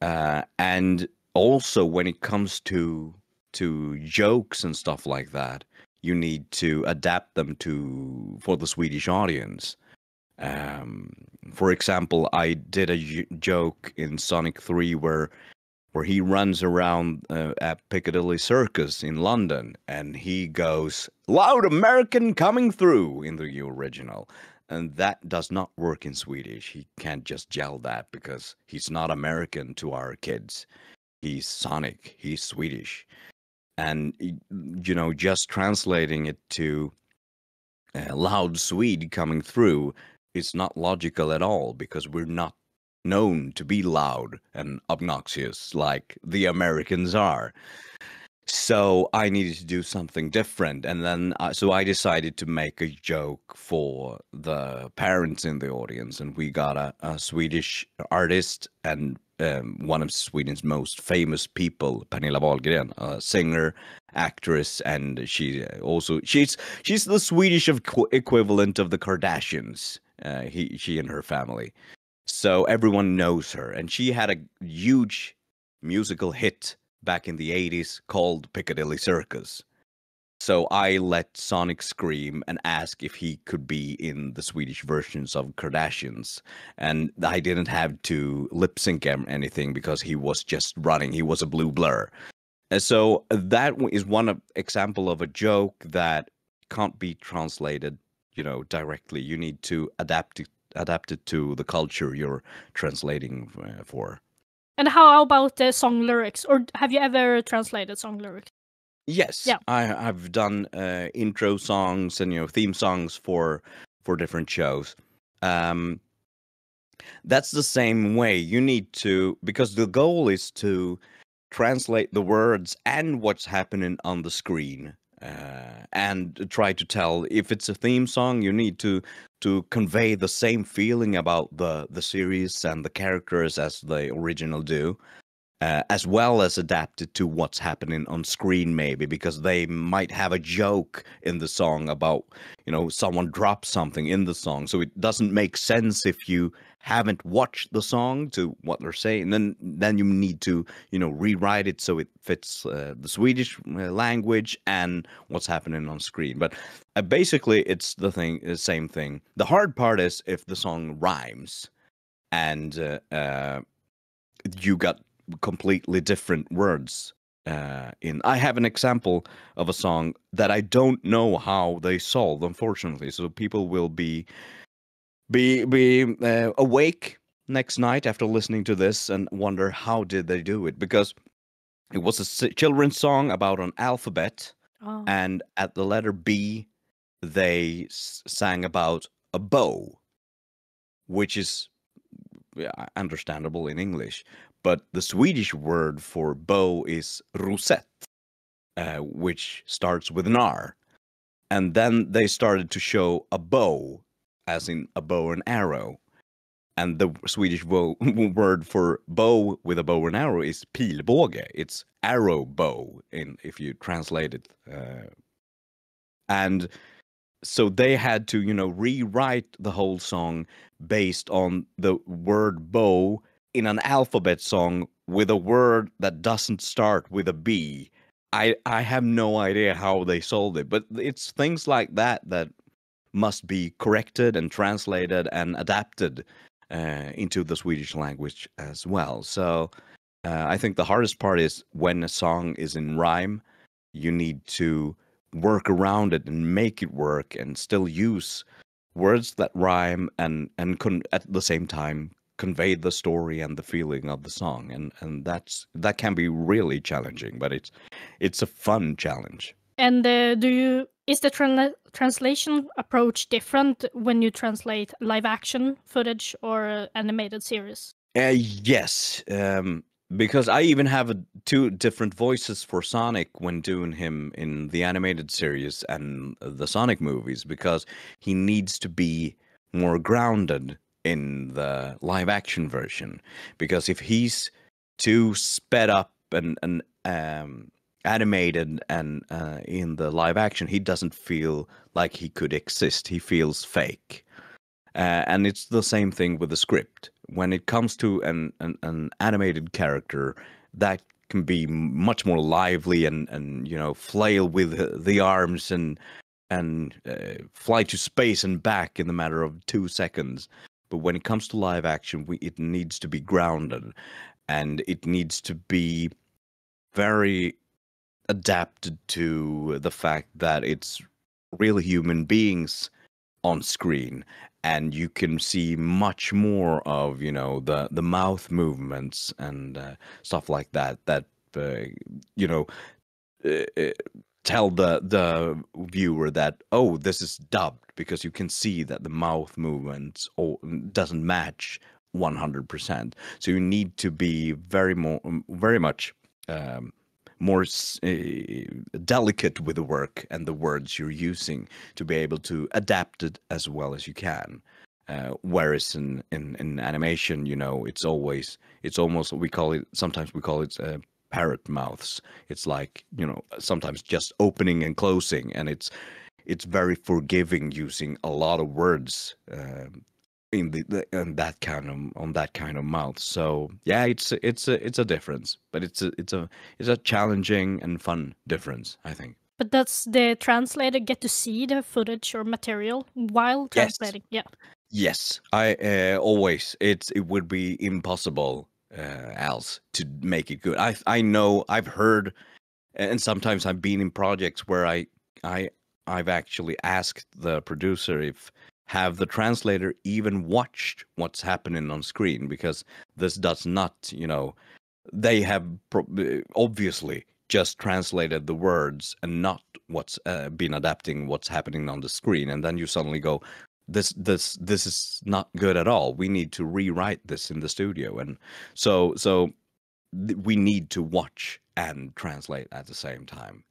And also when it comes to jokes and stuff like that, you need to adapt them for the Swedish audience. For example, I did a joke in Sonic 3 where where he runs around at Piccadilly Circus in London, and he goes, "Loud American coming through" in the original. And that does not work in Swedish. He can't just yell that because he's not American to our kids. He's Sonic. He's Swedish. And, just translating it to loud Swede coming through is not logical at all, because we're not known to be loud and obnoxious like the Americans are. So I needed to do something different, and then so I decided to make a joke for the parents in the audience, and we got a Swedish artist and one of Sweden's most famous people, Pernilla Wahlgren, a singer, actress, and she's the Swedish equivalent of the Kardashians. She and her family, so everyone knows her, and she had a huge musical hit back in the 80s called Piccadilly Circus. So I let Sonic scream and ask if he could be in the Swedish versions of Kardashians. And I didn't have to lip sync anything because he was just running. He was a blue blur. And so that is one example of a joke that can't be translated, directly. You need to adapt it to the culture you're translating for. And how about the song lyrics? Or have you ever translated song lyrics? Yes, yeah. I've done intro songs and theme songs for different shows. That's the same way. You need to, because the goal is to translate the words and what's happening on the screen, and try to tell. If it's a theme song, you need to convey the same feeling about the series and the characters as the original do, as well as adapt it to what's happening on screen, maybe, because they might have a joke in the song about, someone drops something in the song. So it doesn't make sense if you haven't watched the song to what they're saying. Then you need to, rewrite it so it fits the Swedish language and what's happening on screen. But basically, it's the same thing. The hard part is if the song rhymes and you got completely different words I have an example of a song that I don't know how they solved, unfortunately. So people will be awake next night after listening to this and wonder how did they do it, because it was a children's song about an alphabet, and at the letter B they sang about a bow, which is understandable in English. But the Swedish word for bow is rosett, which starts with an R. And then they started to show a bow, as in a bow and arrow. And the Swedish word for bow with a bow and arrow is pilbåge. It's arrow bow, if you translate it. And so they had to, rewrite the whole song based on the word bow in an alphabet song with a word that doesn't start with a B. I have no idea how they solved it, but it's things like that must be corrected and translated and adapted into the Swedish language as well. So I think the hardest part is when a song is in rhyme, you need to work around it and make it work and still use words that rhyme and at the same time convey the story and the feeling of the song, and that can be really challenging, but it's a fun challenge. And is the translation approach different when you translate live action footage or animated series? Yes, because I even have two different voices for Sonic when doing him in the animated series and the Sonic movies, because he needs to be more grounded in the live action version. Because if he's too sped up and animated and in the live action, he doesn't feel like he could exist. He feels fake. And it's the same thing with the script. When it comes to an animated character, that can be much more lively and flail with the arms and fly to space and back in the matter of 2 seconds. But when it comes to live action, it needs to be grounded. and it needs to be very adapted to the fact that it's real human beings on screen, and you can see much more of, you know, the mouth movements and stuff like that you know, uh, tell the viewer that, oh, this is dubbed, because you can see that the mouth movements doesn't match 100%. So you need to be very much more delicate with the work and the words you're using to be able to adapt it as well as you can. Whereas in animation, you know, it's almost, sometimes we call it parrot mouths. It's like, you know, sometimes just opening and closing, and it's very forgiving using a lot of words in that kind of mouth. So yeah, it's a difference, but it's a challenging and fun difference, I think. But does the translator get to see the footage or material while translating? Yeah. Yes, I always. It would be impossible else to make it good. I know, I've heard, and sometimes I've been in projects where I've actually asked the producer if have the translator even watched what's happening on screen, because this does not, you know, they have obviously just translated the words and not what's been adapting what's happening on the screen, and then you suddenly go, this is not good at all. We need to rewrite this in the studio, and so we need to watch and translate at the same time,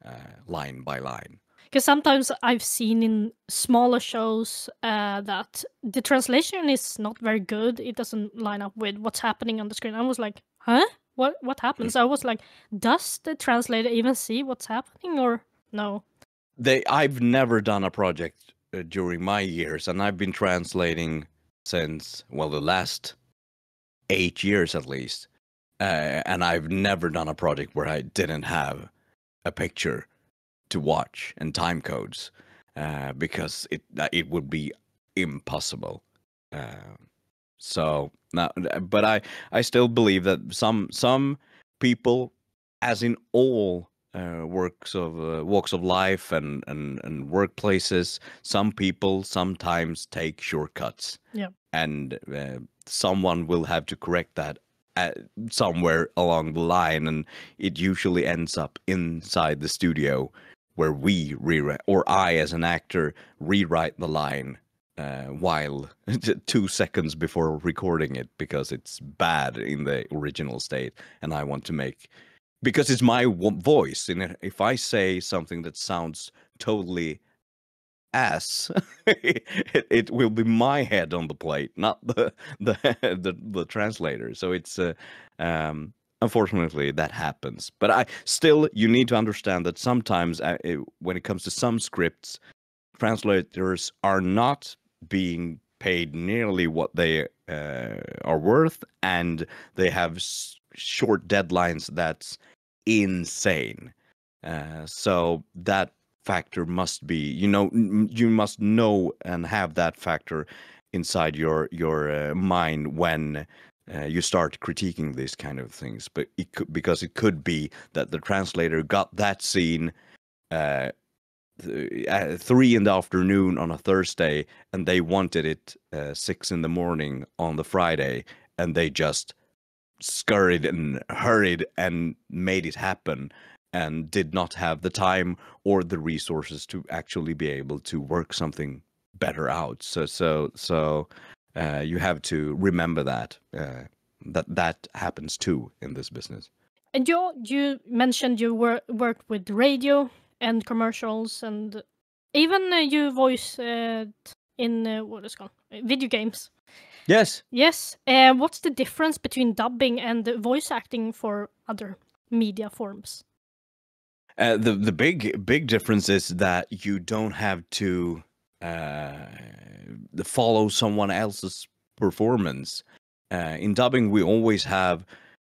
line by line. Because sometimes I've seen in smaller shows that the translation is not very good. It doesn't line up with what's happening on the screen. I was like, huh? What happens? I was like, does the translator even see what's happening, or no? I've never done a project during my years, and I've been translating since, well, the last 8 years at least. And I've never done a project where I didn't have a picture to watch and time codes, because it would be impossible. So now, but I still believe that some people, as in all walks of life and workplaces, some people sometimes take shortcuts. Yeah. And someone will have to correct that somewhere along the line, and it usually ends up inside the studio, where we rewrite, or I as an actor rewrite the line while 2 seconds before recording it, because it's bad in the original state, and I want to make, because it's my voice, and if I say something that sounds totally ass, it will be my head on the plate, not the translator. So it's unfortunately that happens. But you need to understand that sometimes when it comes to some scripts, translators are not being paid nearly what they are worth, and they have short deadlines that's insane. So that factor must be, you must know and have that factor inside your mind when you start critiquing these kind of things. But because it could be that the translator got that scene at 3 p.m. on a Thursday, and they wanted it 6 a.m. on the Friday, and they just scurried and hurried and made it happen, and did not have the time or the resources to actually be able to work something better out. So you have to remember that that happens too in this business. And you mentioned you worked with radio and commercials, and even you voiced in what is it called, video games. Yes. What's the difference between dubbing and voice acting for other media forms? The big difference is that you don't have to follow someone else's performance. In dubbing, we always have,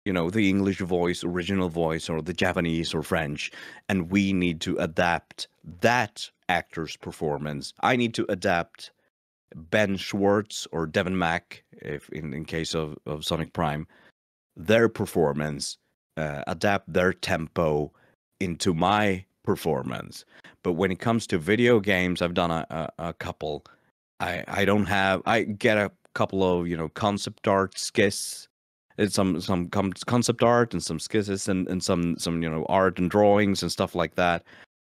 the English voice, original voice, or the Japanese or French, and we need to adapt that actor's performance. I need to adapt Ben Schwartz or Devin Mack, if in case of Sonic Prime, their performance, adapt their tempo into my performance. But when it comes to video games, I've done a couple. I don't have. I get a couple of concept art skits. It's some concept art and some skisses and some art and drawings and stuff like that,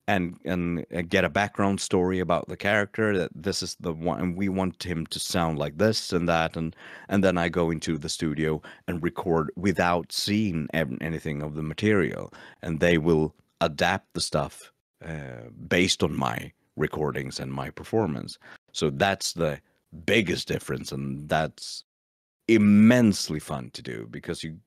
and get a background story about the character, that this is the one and we want him to sound like this and that, and then I go into the studio and record without seeing anything of the material, and they will adapt the stuff based on my recordings and my performance. So that's the biggest difference, and that's immensely fun to do because you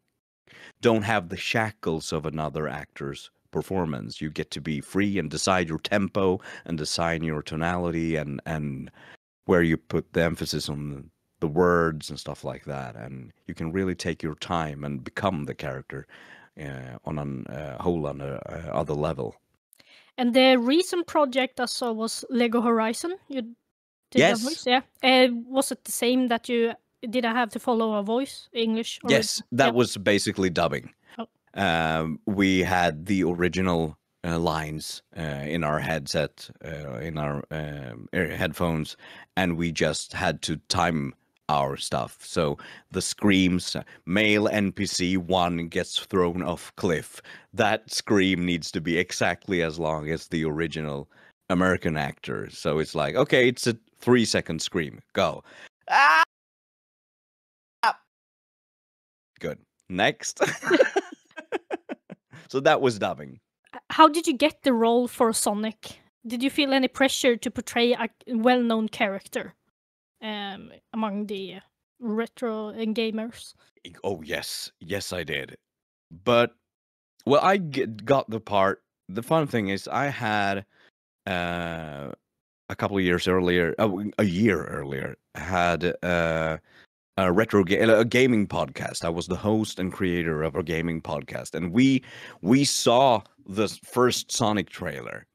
don't have the shackles of another actor's performance. You get to be free and decide your tempo and decide your tonality and where you put the emphasis on the words and stuff like that, and you can really take your time and become the character on a whole other level. And the recent project I saw was Lego Horizon. You did Yes. that voice, yeah. Was it the same that you did? I have to follow a voice, English? Or Yes, that was basically dubbing. Oh. We had the original lines in our headset, in our headphones, and we just had to time our stuff. So the screams, male NPC 1 gets thrown off cliff. That scream needs to be exactly as long as the original American actor. So it's like, okay, it's a 3-second scream. Go. Ah! Good. Next. So that was dubbing. How did you get the role for Sonic? Did you feel any pressure to portray a well-known character among the retro gamers? Oh, yes. Yes, I did. But, well, I got the part. The fun thing is I had a couple of years earlier, a year earlier, had a gaming podcast. I was the host and creator of a gaming podcast, and we saw the first Sonic trailer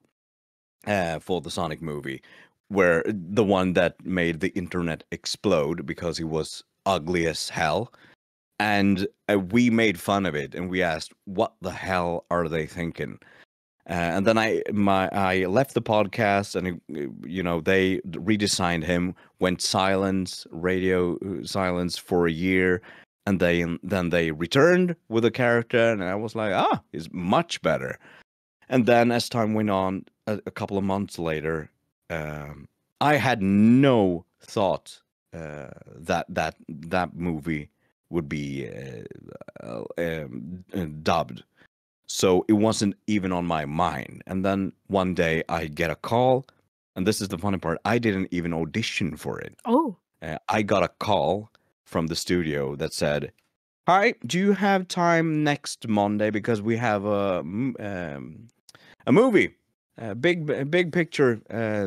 for the Sonic movie, where the one that made the internet explode because he was ugly as hell, and we made fun of it, and we asked, what the hell are they thinking? And then I left the podcast, and they redesigned him, went radio silence for a year, and then they returned with a character, and I was like, he's much better. And then as time went on, a couple of months later, I had no thought that movie would be dubbed. So it wasn't even on my mind. And then one day I get a call, and this is the funny part, I didn't even audition for it. Oh. I got a call from the studio that said, "Hi, do you have time next Monday? Because we have a movie, a big picture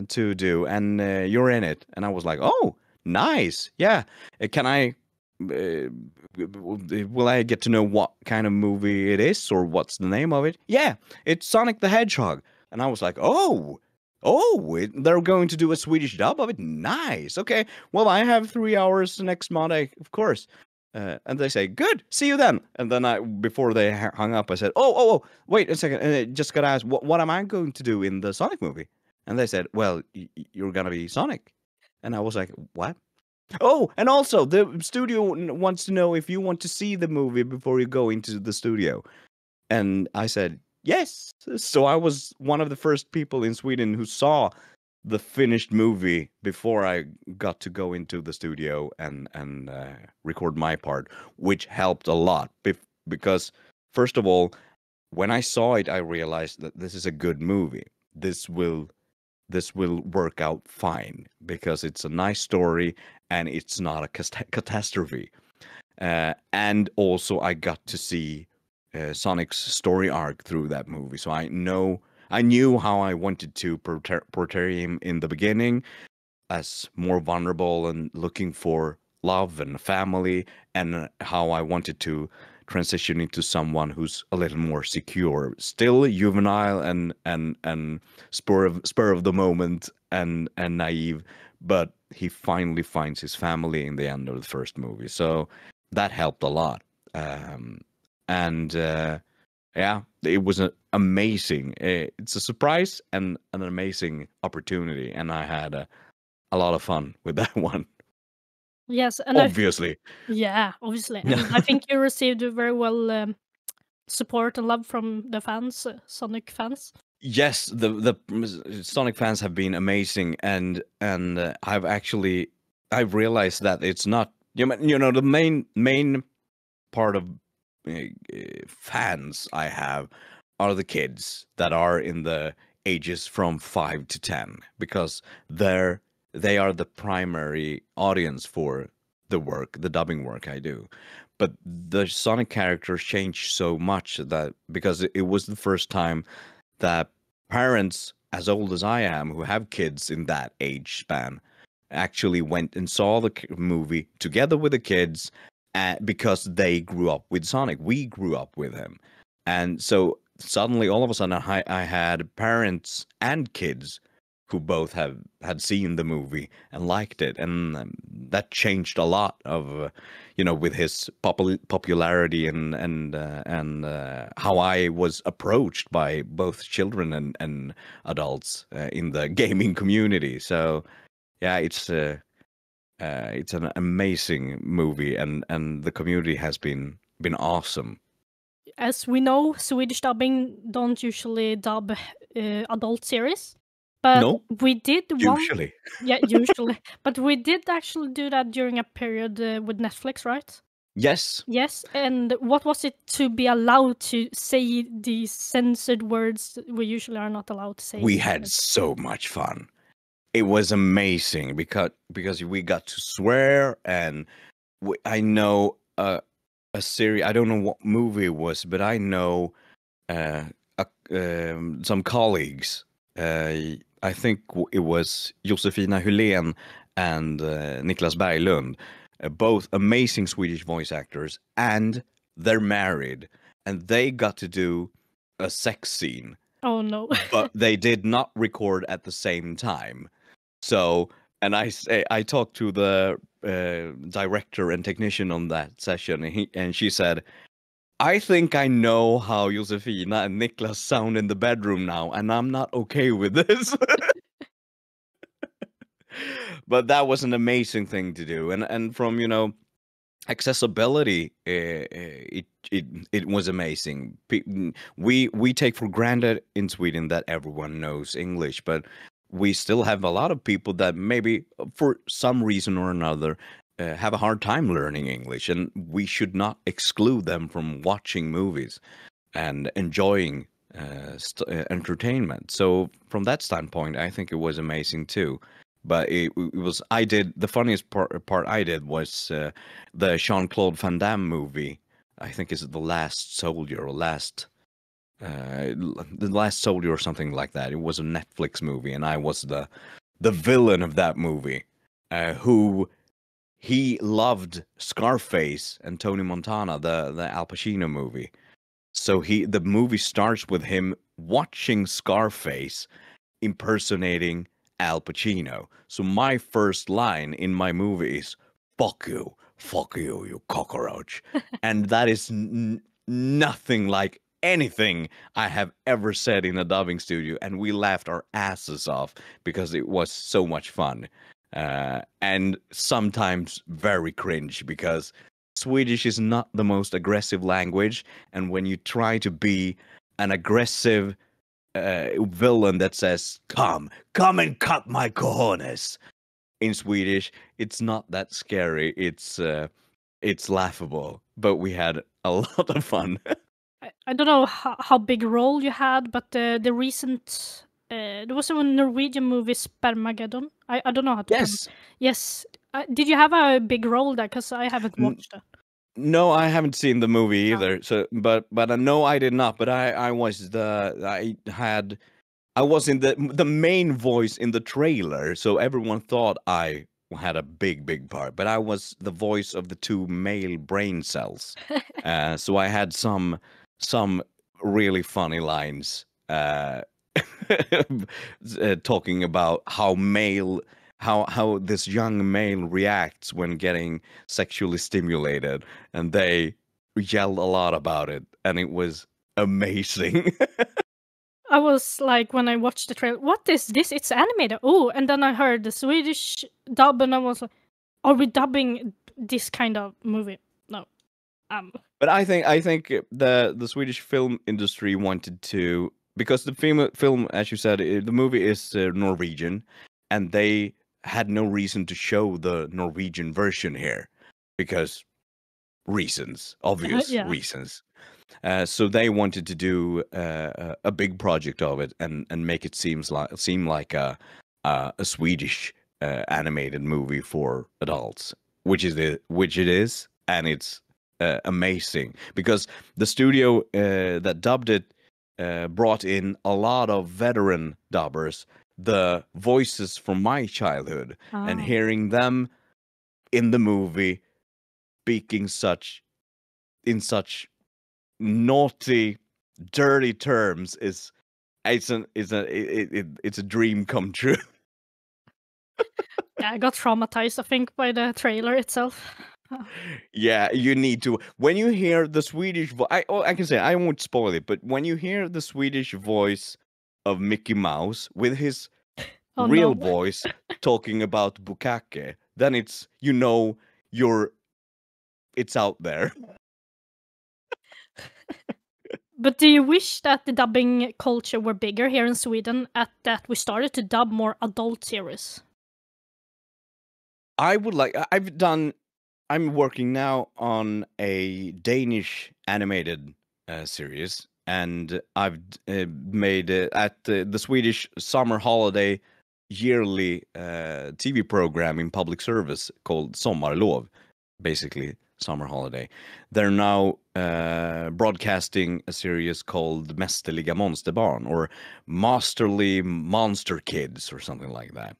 to do, and you're in it." And I was like, "Oh, nice. Yeah. Can I... will I get to know what kind of movie it is, or what's the name of it?" "Yeah, it's Sonic the Hedgehog." And I was like, they're going to do a Swedish dub of it? Nice. Okay, well, I have 3 hours next Monday, of course. And they say, "Good, see you then." And then before they hung up, I said, oh, wait a second. And I just got asked, what am I going to do in the Sonic movie? And they said, "Well, you're going to be Sonic." And I was like, "What?" "Oh, and also the studio wants to know if you want to see the movie before you go into the studio." And I said, yes. So I was one of the first people in Sweden who saw the finished movie before I got to go into the studio and record my part, which helped a lot. Because, first of all, when I saw it, I realized that this is a good movie. This will work out fine because it's a nice story and it's not a catastrophe. And also I got to see Sonic's story arc through that movie. So I knew how I wanted to portray him in the beginning as more vulnerable and looking for love and family, and how I wanted to transition into someone who's a little more secure, still juvenile and spur of the moment and naive, but he finally finds his family in the end of the first movie. So that helped a lot. um, and yeah, it was amazing. It's a surprise and an amazing opportunity, and I had a lot of fun with that one. Yes, and Obviously, yeah, obviously, and I think you received a very well support and love from the fans, Sonic fans. yes, the Sonic fans have been amazing, and I've realized that it's not you know the main part of fans I have are the kids that are in the ages from 5 to 10 because they are the primary audience for the dubbing work I do. But the Sonic characters changed so much that because it was the first time that parents as old as I am who have kids in that age span actually went and saw the movie together with the kids because they grew up with Sonic. We grew up with him. And so suddenly, all of a sudden, I had parents and kids who both had seen the movie and liked it. And that changed a lot of, with his popularity and how I was approached by both children and adults in the gaming community. So, yeah, it's an amazing movie, and the community has been awesome. As we know, Swedish dubbing don't usually dub adult series, but No, we did usually. Yeah, usually, but we did actually do that during a period with Netflix, right? Yes. Yes, and what was it to be allowed to say these censored words we usually are not allowed to say? We had so much fun. It was amazing because we got to swear, and I know a series. I don't know what movie it was, but I know some colleagues. I think it was Josefina Hylén and Niklas Berglund, both amazing Swedish voice actors, and they're married, and they got to do a sex scene. Oh no! But they did not record at the same time. So, and I talked to the director and technician on that session, and she said, "I think I know how Josefina and Niklas sound in the bedroom now, and I'm not okay with this." But that was an amazing thing to do, and from accessibility, it was amazing. We take for granted in Sweden that everyone knows English, but we still have a lot of people that maybe for some reason or another have a hard time learning English, and we should not exclude them from watching movies and enjoying entertainment. So from that standpoint, I think it was amazing too. But it was the funniest part I did was the Jean-Claude Van Damme movie. I think is The Last Soldier or The Last Soldier or something like that. It was a Netflix movie, and I was the villain of that movie, who he loved Scarface and Tony Montana, the Al Pacino movie. So the movie starts with him watching Scarface impersonating Al Pacino. So my first line in my movie is fuck you, you cockroach." And that is nothing like anything I have ever said in a dubbing studio, and we laughed our asses off because it was so much fun. And sometimes very cringe because Swedish is not the most aggressive language, and when you try to be an aggressive villain that says come and cut my cojones in Swedish, it's not that scary. It's laughable, but we had a lot of fun. I don't know how big a role you had, but the recent there was a Norwegian movie, Spermageddon. I don't know how to. Yes. Yes. Did you have a big role there? Because I haven't watched it. No, I haven't seen the movie either. So, but no, I did not. But I was in the main voice in the trailer, so everyone thought I had a big part. But I was the voice of the two male brain cells, so I had some really funny lines talking about how this young male reacts when getting sexually stimulated, and they yelled a lot about it, and it was amazing. I was like, when I watched the trailer, what is this? It's animated. Oh, and then I heard the Swedish dub, and I was like, are we dubbing this kind of movie? No. But I think the Swedish film industry wanted to, because the film, as you said, the movie is Norwegian, and they had no reason to show the Norwegian version here because reasons, obvious Yeah. reasons. So they wanted to do a big project of it and make it seem like a Swedish animated movie for adults, which it is, and it's amazing because the studio that dubbed it brought in a lot of veteran dubbers, the voices from my childhood, and hearing them in the movie speaking in such naughty, dirty terms it's a dream come true. Yeah, I got traumatized, I think, by the trailer itself. Yeah, you need to. When you hear the Swedish voice, I can say I won't spoil it, but when you hear the Swedish voice of Mickey Mouse with his real voice talking about bukkake, then it's it's out there. But do you wish that the dubbing culture were bigger here in Sweden, at that we started to dub more adult series? I would like. I'm working now on a Danish animated series, and I've made at the Swedish summer holiday yearly TV program in public service called Sommarlov, basically summer holiday. They're now broadcasting a series called Mästerliga Monsterbarn, or Masterly Monster Kids, or something like that.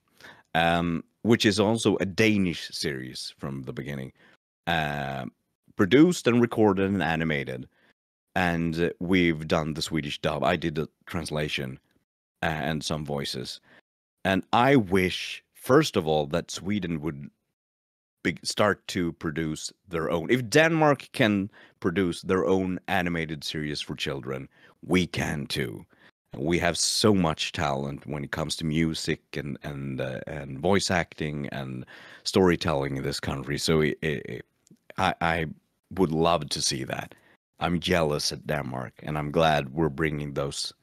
Which is also a Danish series from the beginning. Produced and recorded and animated. And we've done the Swedish dub. I did the translation and some voices. And I wish, first of all, that Sweden would start to produce their own. If Denmark can produce their own animated series for children, we can too. We have so much talent when it comes to music and voice acting and storytelling in this country. So I would love to see that. I'm jealous at Denmark, and I'm glad we're bringing those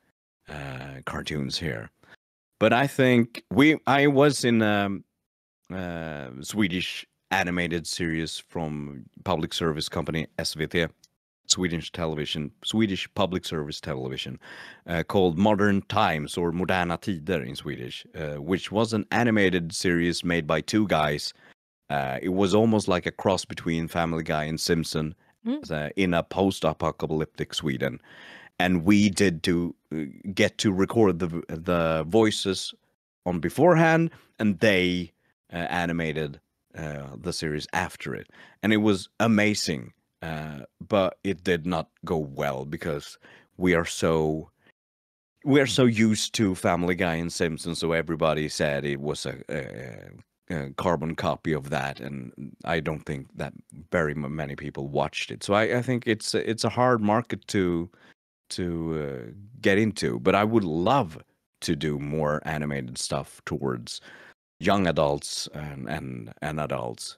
cartoons here. But I think I was in a Swedish animated series from public service company SVT. Swedish public service television, called Modern Times, or Moderna Tider in Swedish, which was an animated series made by two guys. It was almost like a cross between Family Guy and Simpson, in a post-apocalyptic Sweden. And we did to get to record the voices on beforehand, and they animated the series after it. And it was amazing. But it did not go well because we are so used to Family Guy and Simpsons, so everybody said it was a carbon copy of that, and I don't think that very many people watched it. So I think it's a hard market to get into. But I would love to do more animated stuff towards young adults and adults.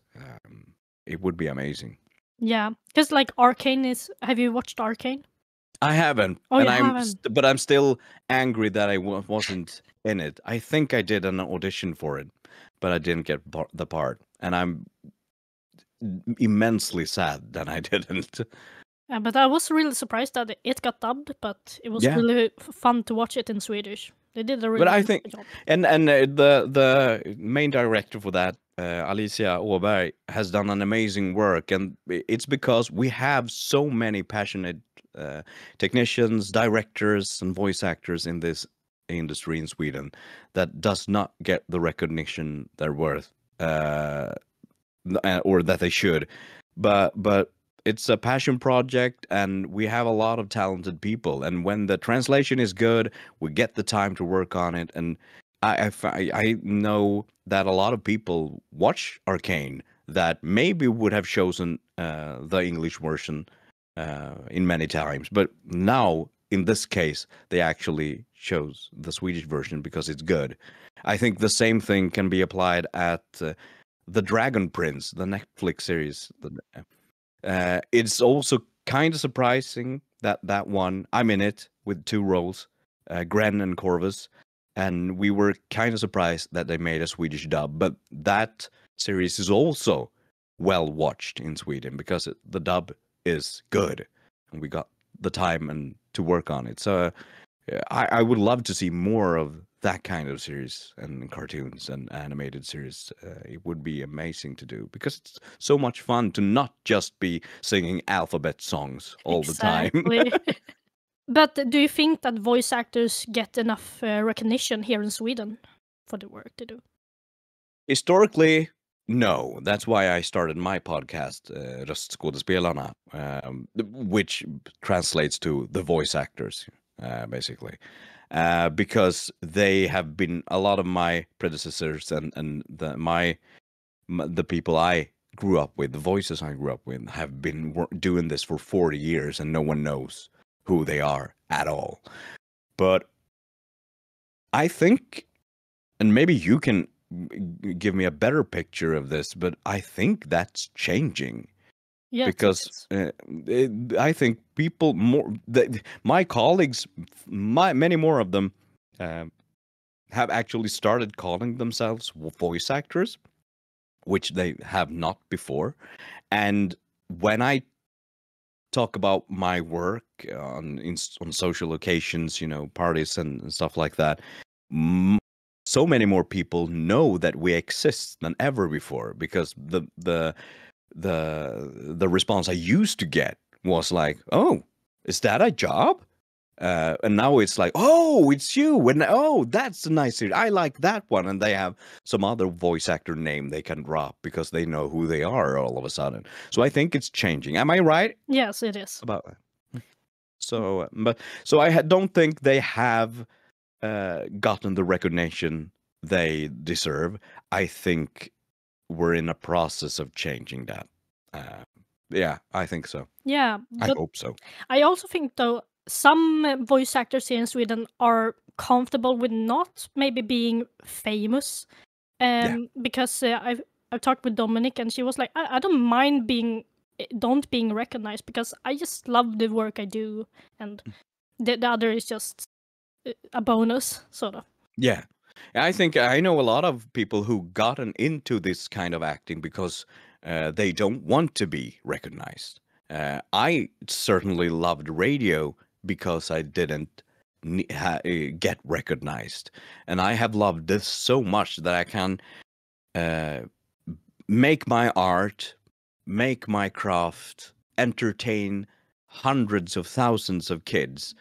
It would be amazing. Yeah, because like Arcane is. Have you watched Arcane? I haven't. Oh, you haven't. But I'm still angry that I wasn't in it. I think I did an audition for it, but I didn't get the part, and I'm immensely sad that I didn't. Yeah, but I was really surprised that it got dubbed, but it was really fun to watch it in Swedish. They did a really good job. And the main director for that, Alicia Åberg, has done an amazing work, and it's because we have so many passionate technicians, directors, and voice actors in this industry in Sweden that does not get the recognition they're worth, or that they should. But it's a passion project, and we have a lot of talented people. And when the translation is good, we get the time to work on it. And I know that a lot of people watch Arcane that maybe would have chosen the English version in many times. But now, in this case, they actually chose the Swedish version because it's good. I think the same thing can be applied at the Dragon Prince, the Netflix series. It's also kind of surprising that that one, I'm in it with 2 roles, Gren and Corvus, and we were kind of surprised that they made a Swedish dub. But that series is also well watched in Sweden because the dub is good, and we got the time and to work on it. So I would love to see more of that kind of series and cartoons and animated series. It would be amazing to do because it's so much fun to not just be singing alphabet songs all the time. But do you think that voice actors get enough recognition here in Sweden for the work they do? Historically, no. That's why I started my podcast, Röstskådespelarna, which translates to the voice actors, basically. Because they have been, a lot of my predecessors and the people I grew up with, the voices I grew up with, have been doing this for 40 years, and no one knows who they are at all. But I think, and maybe you can give me a better picture of this, but I think that's changing. Yeah, Because I think people my colleagues, many more of them have actually started calling themselves voice actors, which they have not before. And when I talk about my work on social occasions, parties and stuff like that, so many more people know that we exist than ever before, because the response I used to get was like, "Oh, is that a job?" And now it's like, "Oh, it's you," and "Oh, that's a nice series. I like that one." And they have some other voice actor name they can drop because they know who they are all of a sudden. So I think it's changing. Am I right Yes, it is. about that? So, I don't think they have gotten the recognition they deserve. I think we're in a process of changing that. Yeah, I think so. Yeah, I but hope so. I also think, though, some voice actors here in Sweden are comfortable with not maybe being famous. Because I've talked with Dominic, and she was like, I don't mind being recognized, because I just love the work I do, and the other is just a bonus, sort of. Yeah. I think I know a lot of people who gotten into this kind of acting because they don't want to be recognized. I certainly loved radio because I didn't get recognized. And I have loved this so much that I can make my art, make my craft, entertain hundreds of thousands of kids.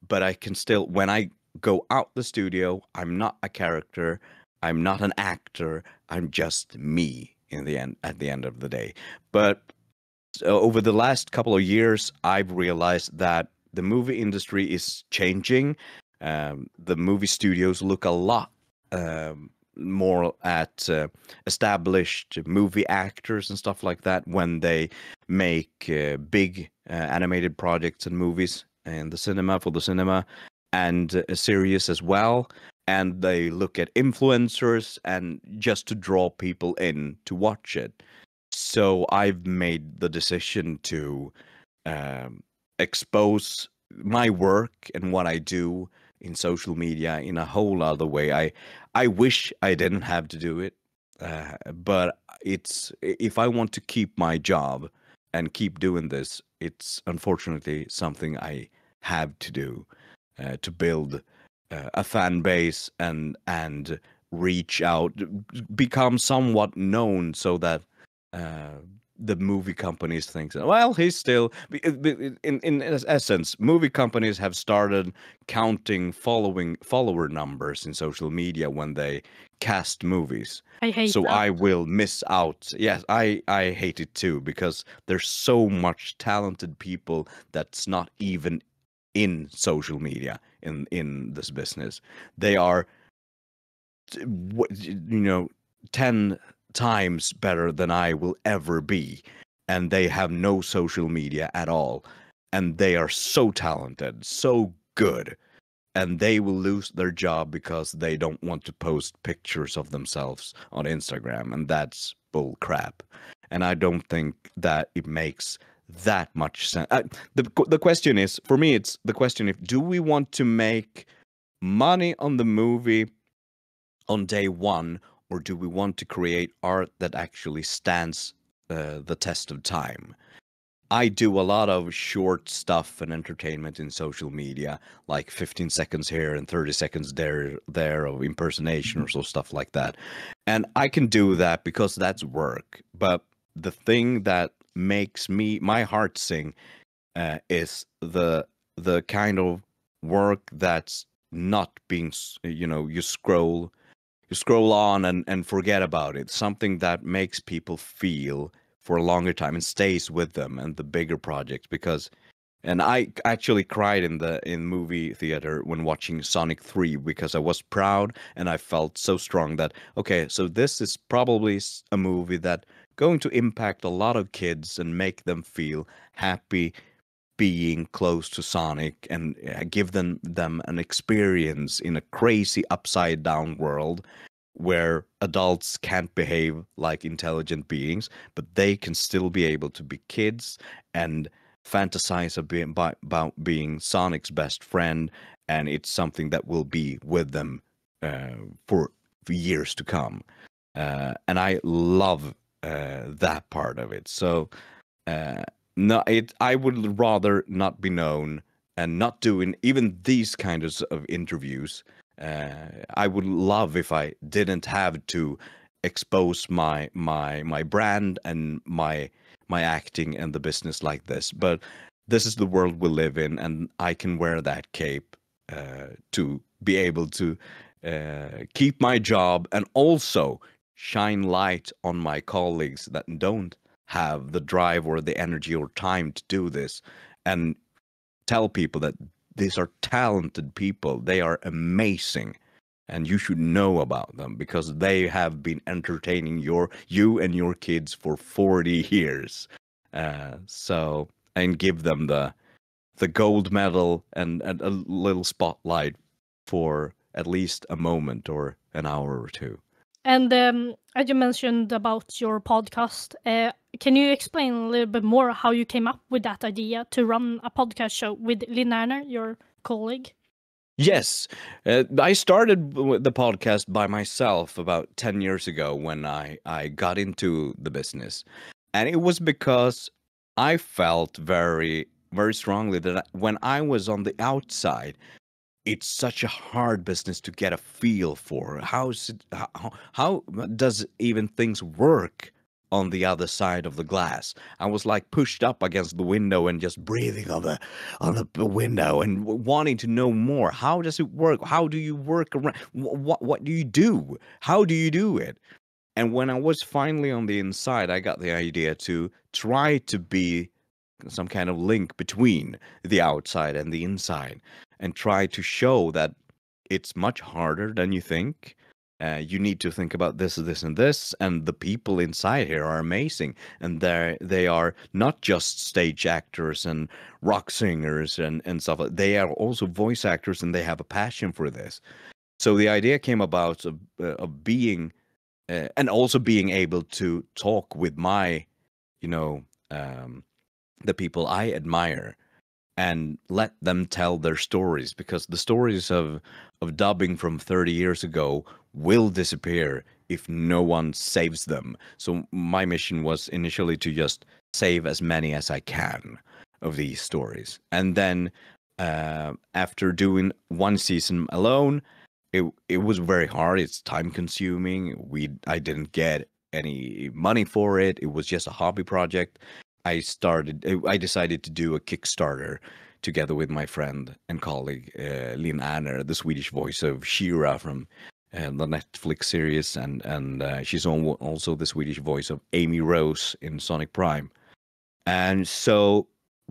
But I can still, when I go out the studio, I'm not a character, I'm not an actor, I'm just me at the end of the day. But over the last couple of years, I've realized that the movie industry is changing. The movie studios look a lot more at established movie actors and stuff like that when they make big animated projects and movies in the cinema, for the cinema, and a series as well. And they look at influencers and just to draw people in to watch it. So I've made the decision to expose my work and what I do in social media in a whole other way. I wish I didn't have to do it, but if I want to keep my job and keep doing this, it's unfortunately something I have to do to build a fan base and reach out, become somewhat known, so that the movie companies think, well, he's still, in essence, movie companies have started counting follower numbers in social media when they cast movies. I hate so that. I will miss out. Yes, I hate it too, because there's so much talented people that's not even in social media in this business. They are 10 times better than I will ever be, and they have no social media at all. and they are so talented, so good, and they will lose their job because they don't want to post pictures of themselves on Instagram, and that's bull crap. And I don't think that it makes that much sense. The question is, for me, it's the question: if do we want to make money on the movie on day one, or do we want to create art that actually stands the test of time? I do a lot of short stuff and entertainment in social media, like 15 seconds here and 30 seconds there of impersonation or so stuff like that. And I can do that because that's work. But the thing that makes my heart sing is the kind of work that's not being, you scroll on and forget about it. Something that makes people feel for a longer time and stays with them, and the bigger projects. Because, and I actually cried in movie theater when watching Sonic 3, because I was proud and I felt so strong that, okay, so this is probably a movie that going to impact a lot of kids and make them feel happy being close to Sonic, and give them an experience in a crazy upside down world where adults can't behave like intelligent beings, but they can still be able to be kids and fantasize about being Sonic's best friend, and it's something that will be with them for years to come. And I love that part of it. So no, I would rather not be known and not doing even these kinds of interviews. I would love if I didn't have to expose my brand and my acting and the business like this. But this is the world we live in, and I can wear that cape to be able to keep my job and also shine light on my colleagues that don't have the drive or the energy or time to do this, and tell people that these are talented people. They are amazing, and you should know about them because they have been entertaining you and your kids for 40 years. So, and give them the gold medal and a little spotlight for at least a moment or an hour or two. And as you mentioned about your podcast, can you explain a little bit more how you came up with that idea to run a podcast show with Linn Erner, your colleague? Yes, I started the podcast by myself about 10 years ago when I got into the business. And it was because I felt very, very strongly that when I was on the outside, it's such a hard business to get a feel for. How does even things work on the other side of the glass? I was like pushed up against the window and just breathing on the window and wanting to know more. How does it work? How do you work around? What do you do? How do you do it? And when I was finally on the inside, I got the idea to try to be some kind of link between the outside and the inside, and try to show that it's much harder than you think. You need to think about this, this, and this, and the people inside here are amazing, and they are not just stage actors and rock singers and stuff. They are also voice actors, and they have a passion for this. So the idea came about of being, and also being able to talk with my, the people I admire, and let them tell their stories, because the stories of dubbing from 30 years ago will disappear if no one saves them. So my mission was initially to just save as many as I can of these stories. And then after doing one season alone, it was very hard. It's time consuming. I didn't get any money for it. It was just a hobby project. I decided to do a Kickstarter together with my friend and colleague Linn Erner, the Swedish voice of Shira from the Netflix series, and she's also the Swedish voice of Amy Rose in Sonic Prime. And so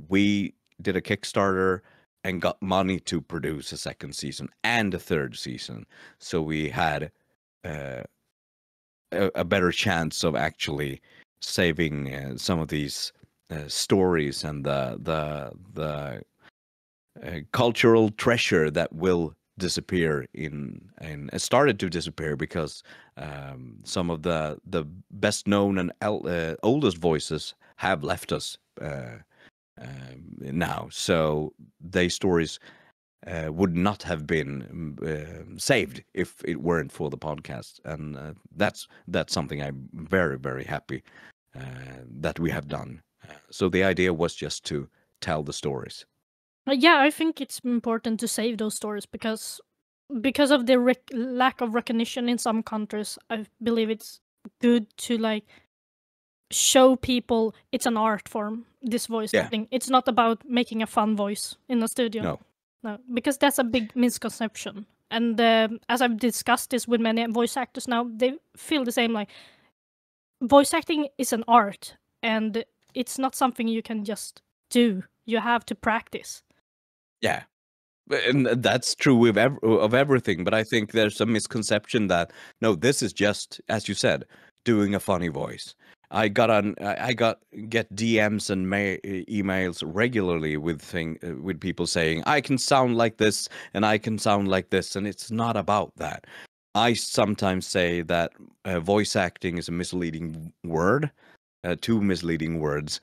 we did a Kickstarter and got money to produce a second season and a third season. So we had a better chance of actually saving some of these stories and the cultural treasure that will disappear in started to disappear because some of the best known and oldest voices have left us now, so they stories would not have been saved if it weren't for the podcast, and that's something I'm very, very happy that we have done. So the idea was just to tell the stories. Yeah, I think it's important to save those stories because of the lack of recognition in some countries. I believe it's good to like show people it's an art form. This voice acting. It's not about making a fun voice in a studio. No, because that's a big misconception. And as I've discussed this with many voice actors now, they feel the same. Like voice acting is an art, and it's not something you can just do. You have to practice. Yeah, and that's true of everything. But I think there's a misconception that no, this is just, as you said, doing a funny voice. I get DMs and emails regularly with people saying I can sound like this and I can sound like this, and it's not about that. I sometimes say that voice acting is a misleading word, two misleading words,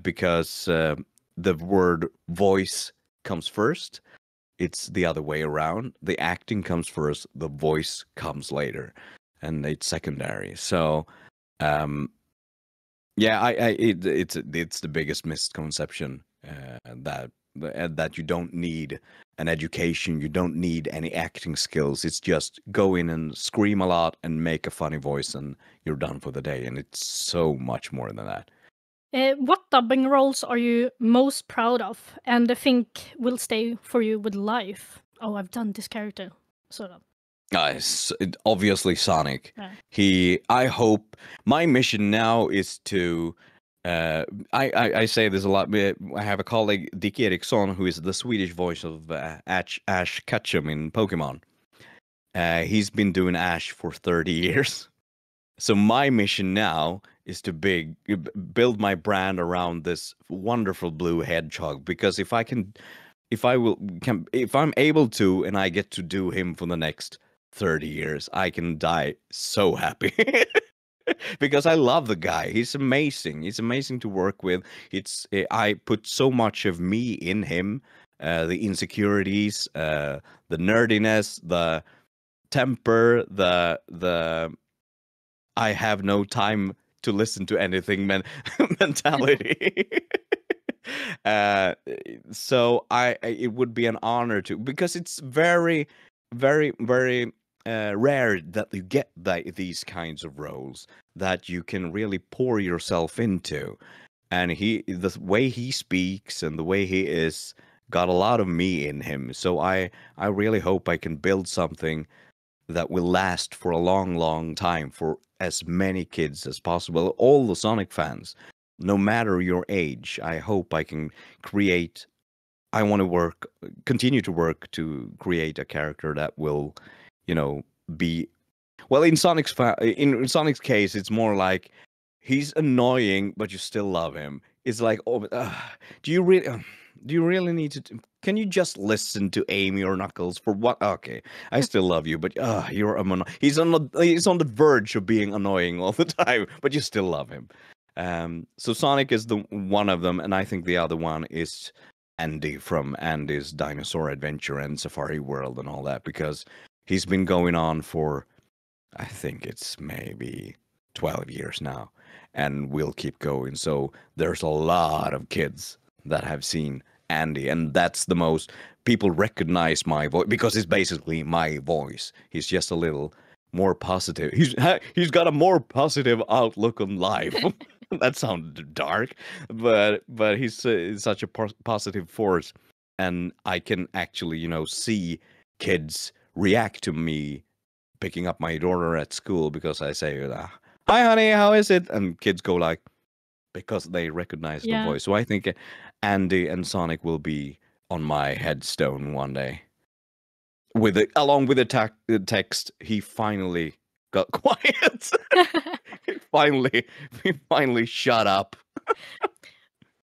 because the word voice comes first. It's the other way around. The acting comes first, the voice comes later, and it's secondary. So yeah, it's the biggest misconception that you don't need an education, you don't need any acting skills. It's just go in and scream a lot and make a funny voice, and you're done for the day. And it's so much more than that. What dubbing roles are you most proud of, and think will stay for you with life? Oh, I've done this character, sort of. Obviously Sonic. Yeah. I hope my mission now is to I say this a lot. I have a colleague, Dick Eriksson, who is the Swedish voice of Ash Ketchum in Pokemon. He's been doing Ash for 30 years. So my mission now is to build my brand around this wonderful blue hedgehog, because if I'm able to, and I get to do him for the next 30 years, I can die so happy. Because I love the guy. He's amazing. He's amazing to work with. I put so much of me in him, the insecurities, the nerdiness, the temper, the I have no time to listen to anything mentality. So it would be an honor to, because it's very, very, very rare that you get these kinds of roles that you can really pour yourself into. And the way he speaks and the way he is got a lot of me in him. So I really hope I can build something that will last for a long, long time for as many kids as possible. All the Sonic fans, no matter your age, I hope I can create. I want to continue to work to create a character that will, be well. In Sonic's case, it's more like he's annoying, but you still love him. It's like, do you really need to? Can you just listen to Amy or Knuckles for what? Okay, I still love you, but you're he's on the verge of being annoying all the time, but you still love him. So Sonic is the one of them, and I think the other one is Andy from Andy's Dinosaur Adventure and Safari World and all that, because he's been going on for, I think it's maybe 12 years now, and will keep going. So there's a lot of kids that have seen Andy, and that's the most people recognize my voice, because it's basically my voice. He's just a little more positive. He's got a more positive outlook on life. That sounded dark, but he's such a positive force, and I can actually see kids react to me picking up my daughter at school, because I say, "Hi, honey, how is it?" And kids go like, because they recognize the voice. So I think Andy and Sonic will be on my headstone one day. Along with the text, he finally got quiet. he finally shut up.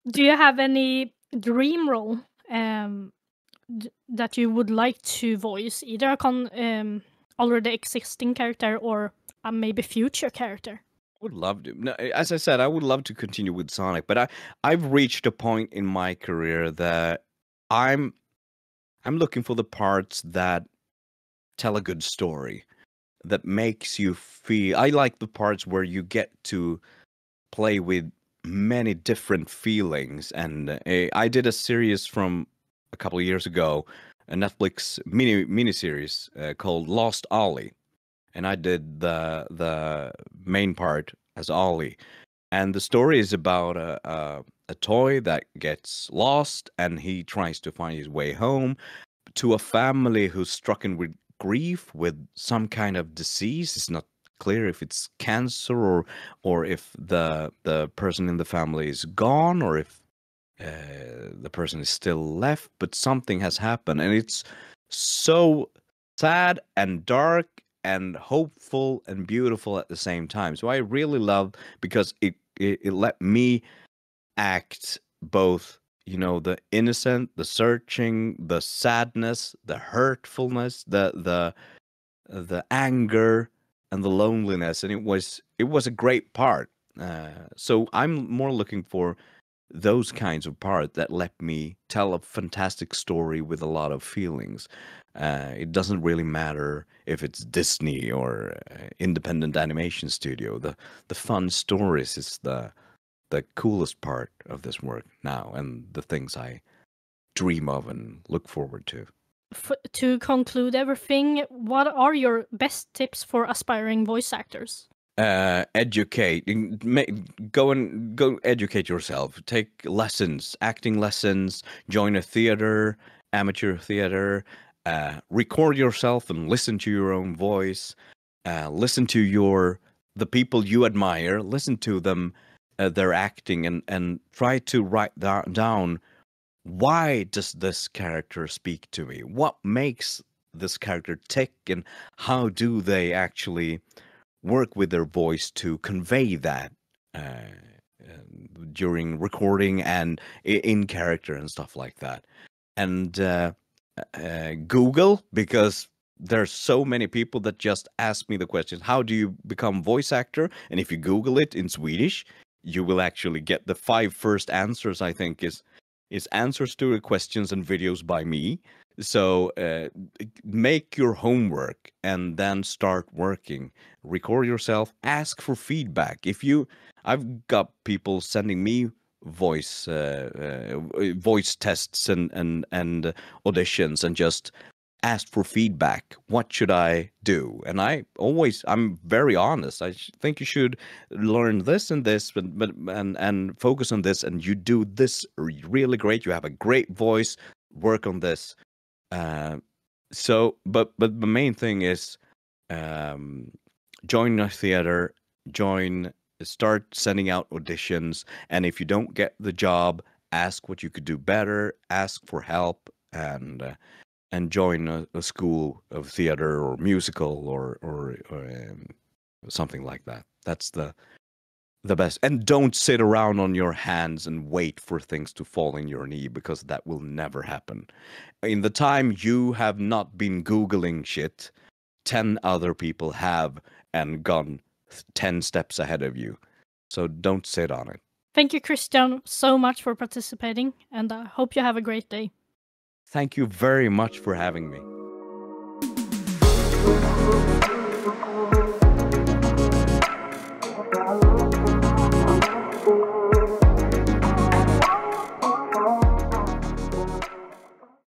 Do you have any dream role that you would like to voice, either a already existing character or a maybe future character? Would love to. No, as I said, I would love to continue with Sonic, but I've reached a point in my career that I'm looking for the parts that tell a good story, that makes you feel. I like the parts where you get to play with many different feelings, and I did a series from a couple of years ago, a Netflix miniseries called Lost Ollie, and I did the main part as Ollie, and the story is about a toy that gets lost, and he tries to find his way home to a family who's stricken with grief with some kind of disease. It's not clear if it's cancer or if the person in the family is gone, or if the person is still left, but something has happened, and it's so sad and dark and hopeful and beautiful at the same time. So I really love, because it let me act both, you know, the innocent, the searching, the sadness, the hurtfulness, the anger and the loneliness, and it was a great part. So I'm more looking for those kinds of parts that let me tell a fantastic story with a lot of feelings. It doesn't really matter if it's Disney or independent animation studio. The fun stories is the coolest part of this work now, and the things I dream of and look forward to. To conclude everything, what are your best tips for aspiring voice actors? Educate. Go educate yourself. Take lessons, acting lessons. Join a theater, amateur theater. Record yourself and listen to your own voice. Listen to the people you admire. Listen to them, their acting, and try to write down, why does this character speak to me? What makes this character tick, and how do they actually work with their voice to convey that during recording and in character and stuff like that. And Google, because there's so many people that just ask me the question, how do you become voice actor? And if you Google it in Swedish, you will actually get the 5 first answers, I think, is answers to the questions and videos by me. So make your homework and then start working. Record yourself. Ask for feedback. I've got people sending me voice tests and auditions, and just ask for feedback. What should I do? And I'm very honest. I think you should learn this and this, and focus on this. And you do this really great. You have a great voice. Work on this. But the main thing is, join a theater, start sending out auditions, and if you don't get the job, ask what you could do better, ask for help, and join a school of theater or musical or something like that. That's the best. And don't sit around on your hands and wait for things to fall in your knee, because that will never happen. In the time you have not been Googling shit, 10 other people have and gone 10 steps ahead of you. So don't sit on it. Thank you, Christian, so much for participating, and I hope you have a great day. Thank you very much for having me.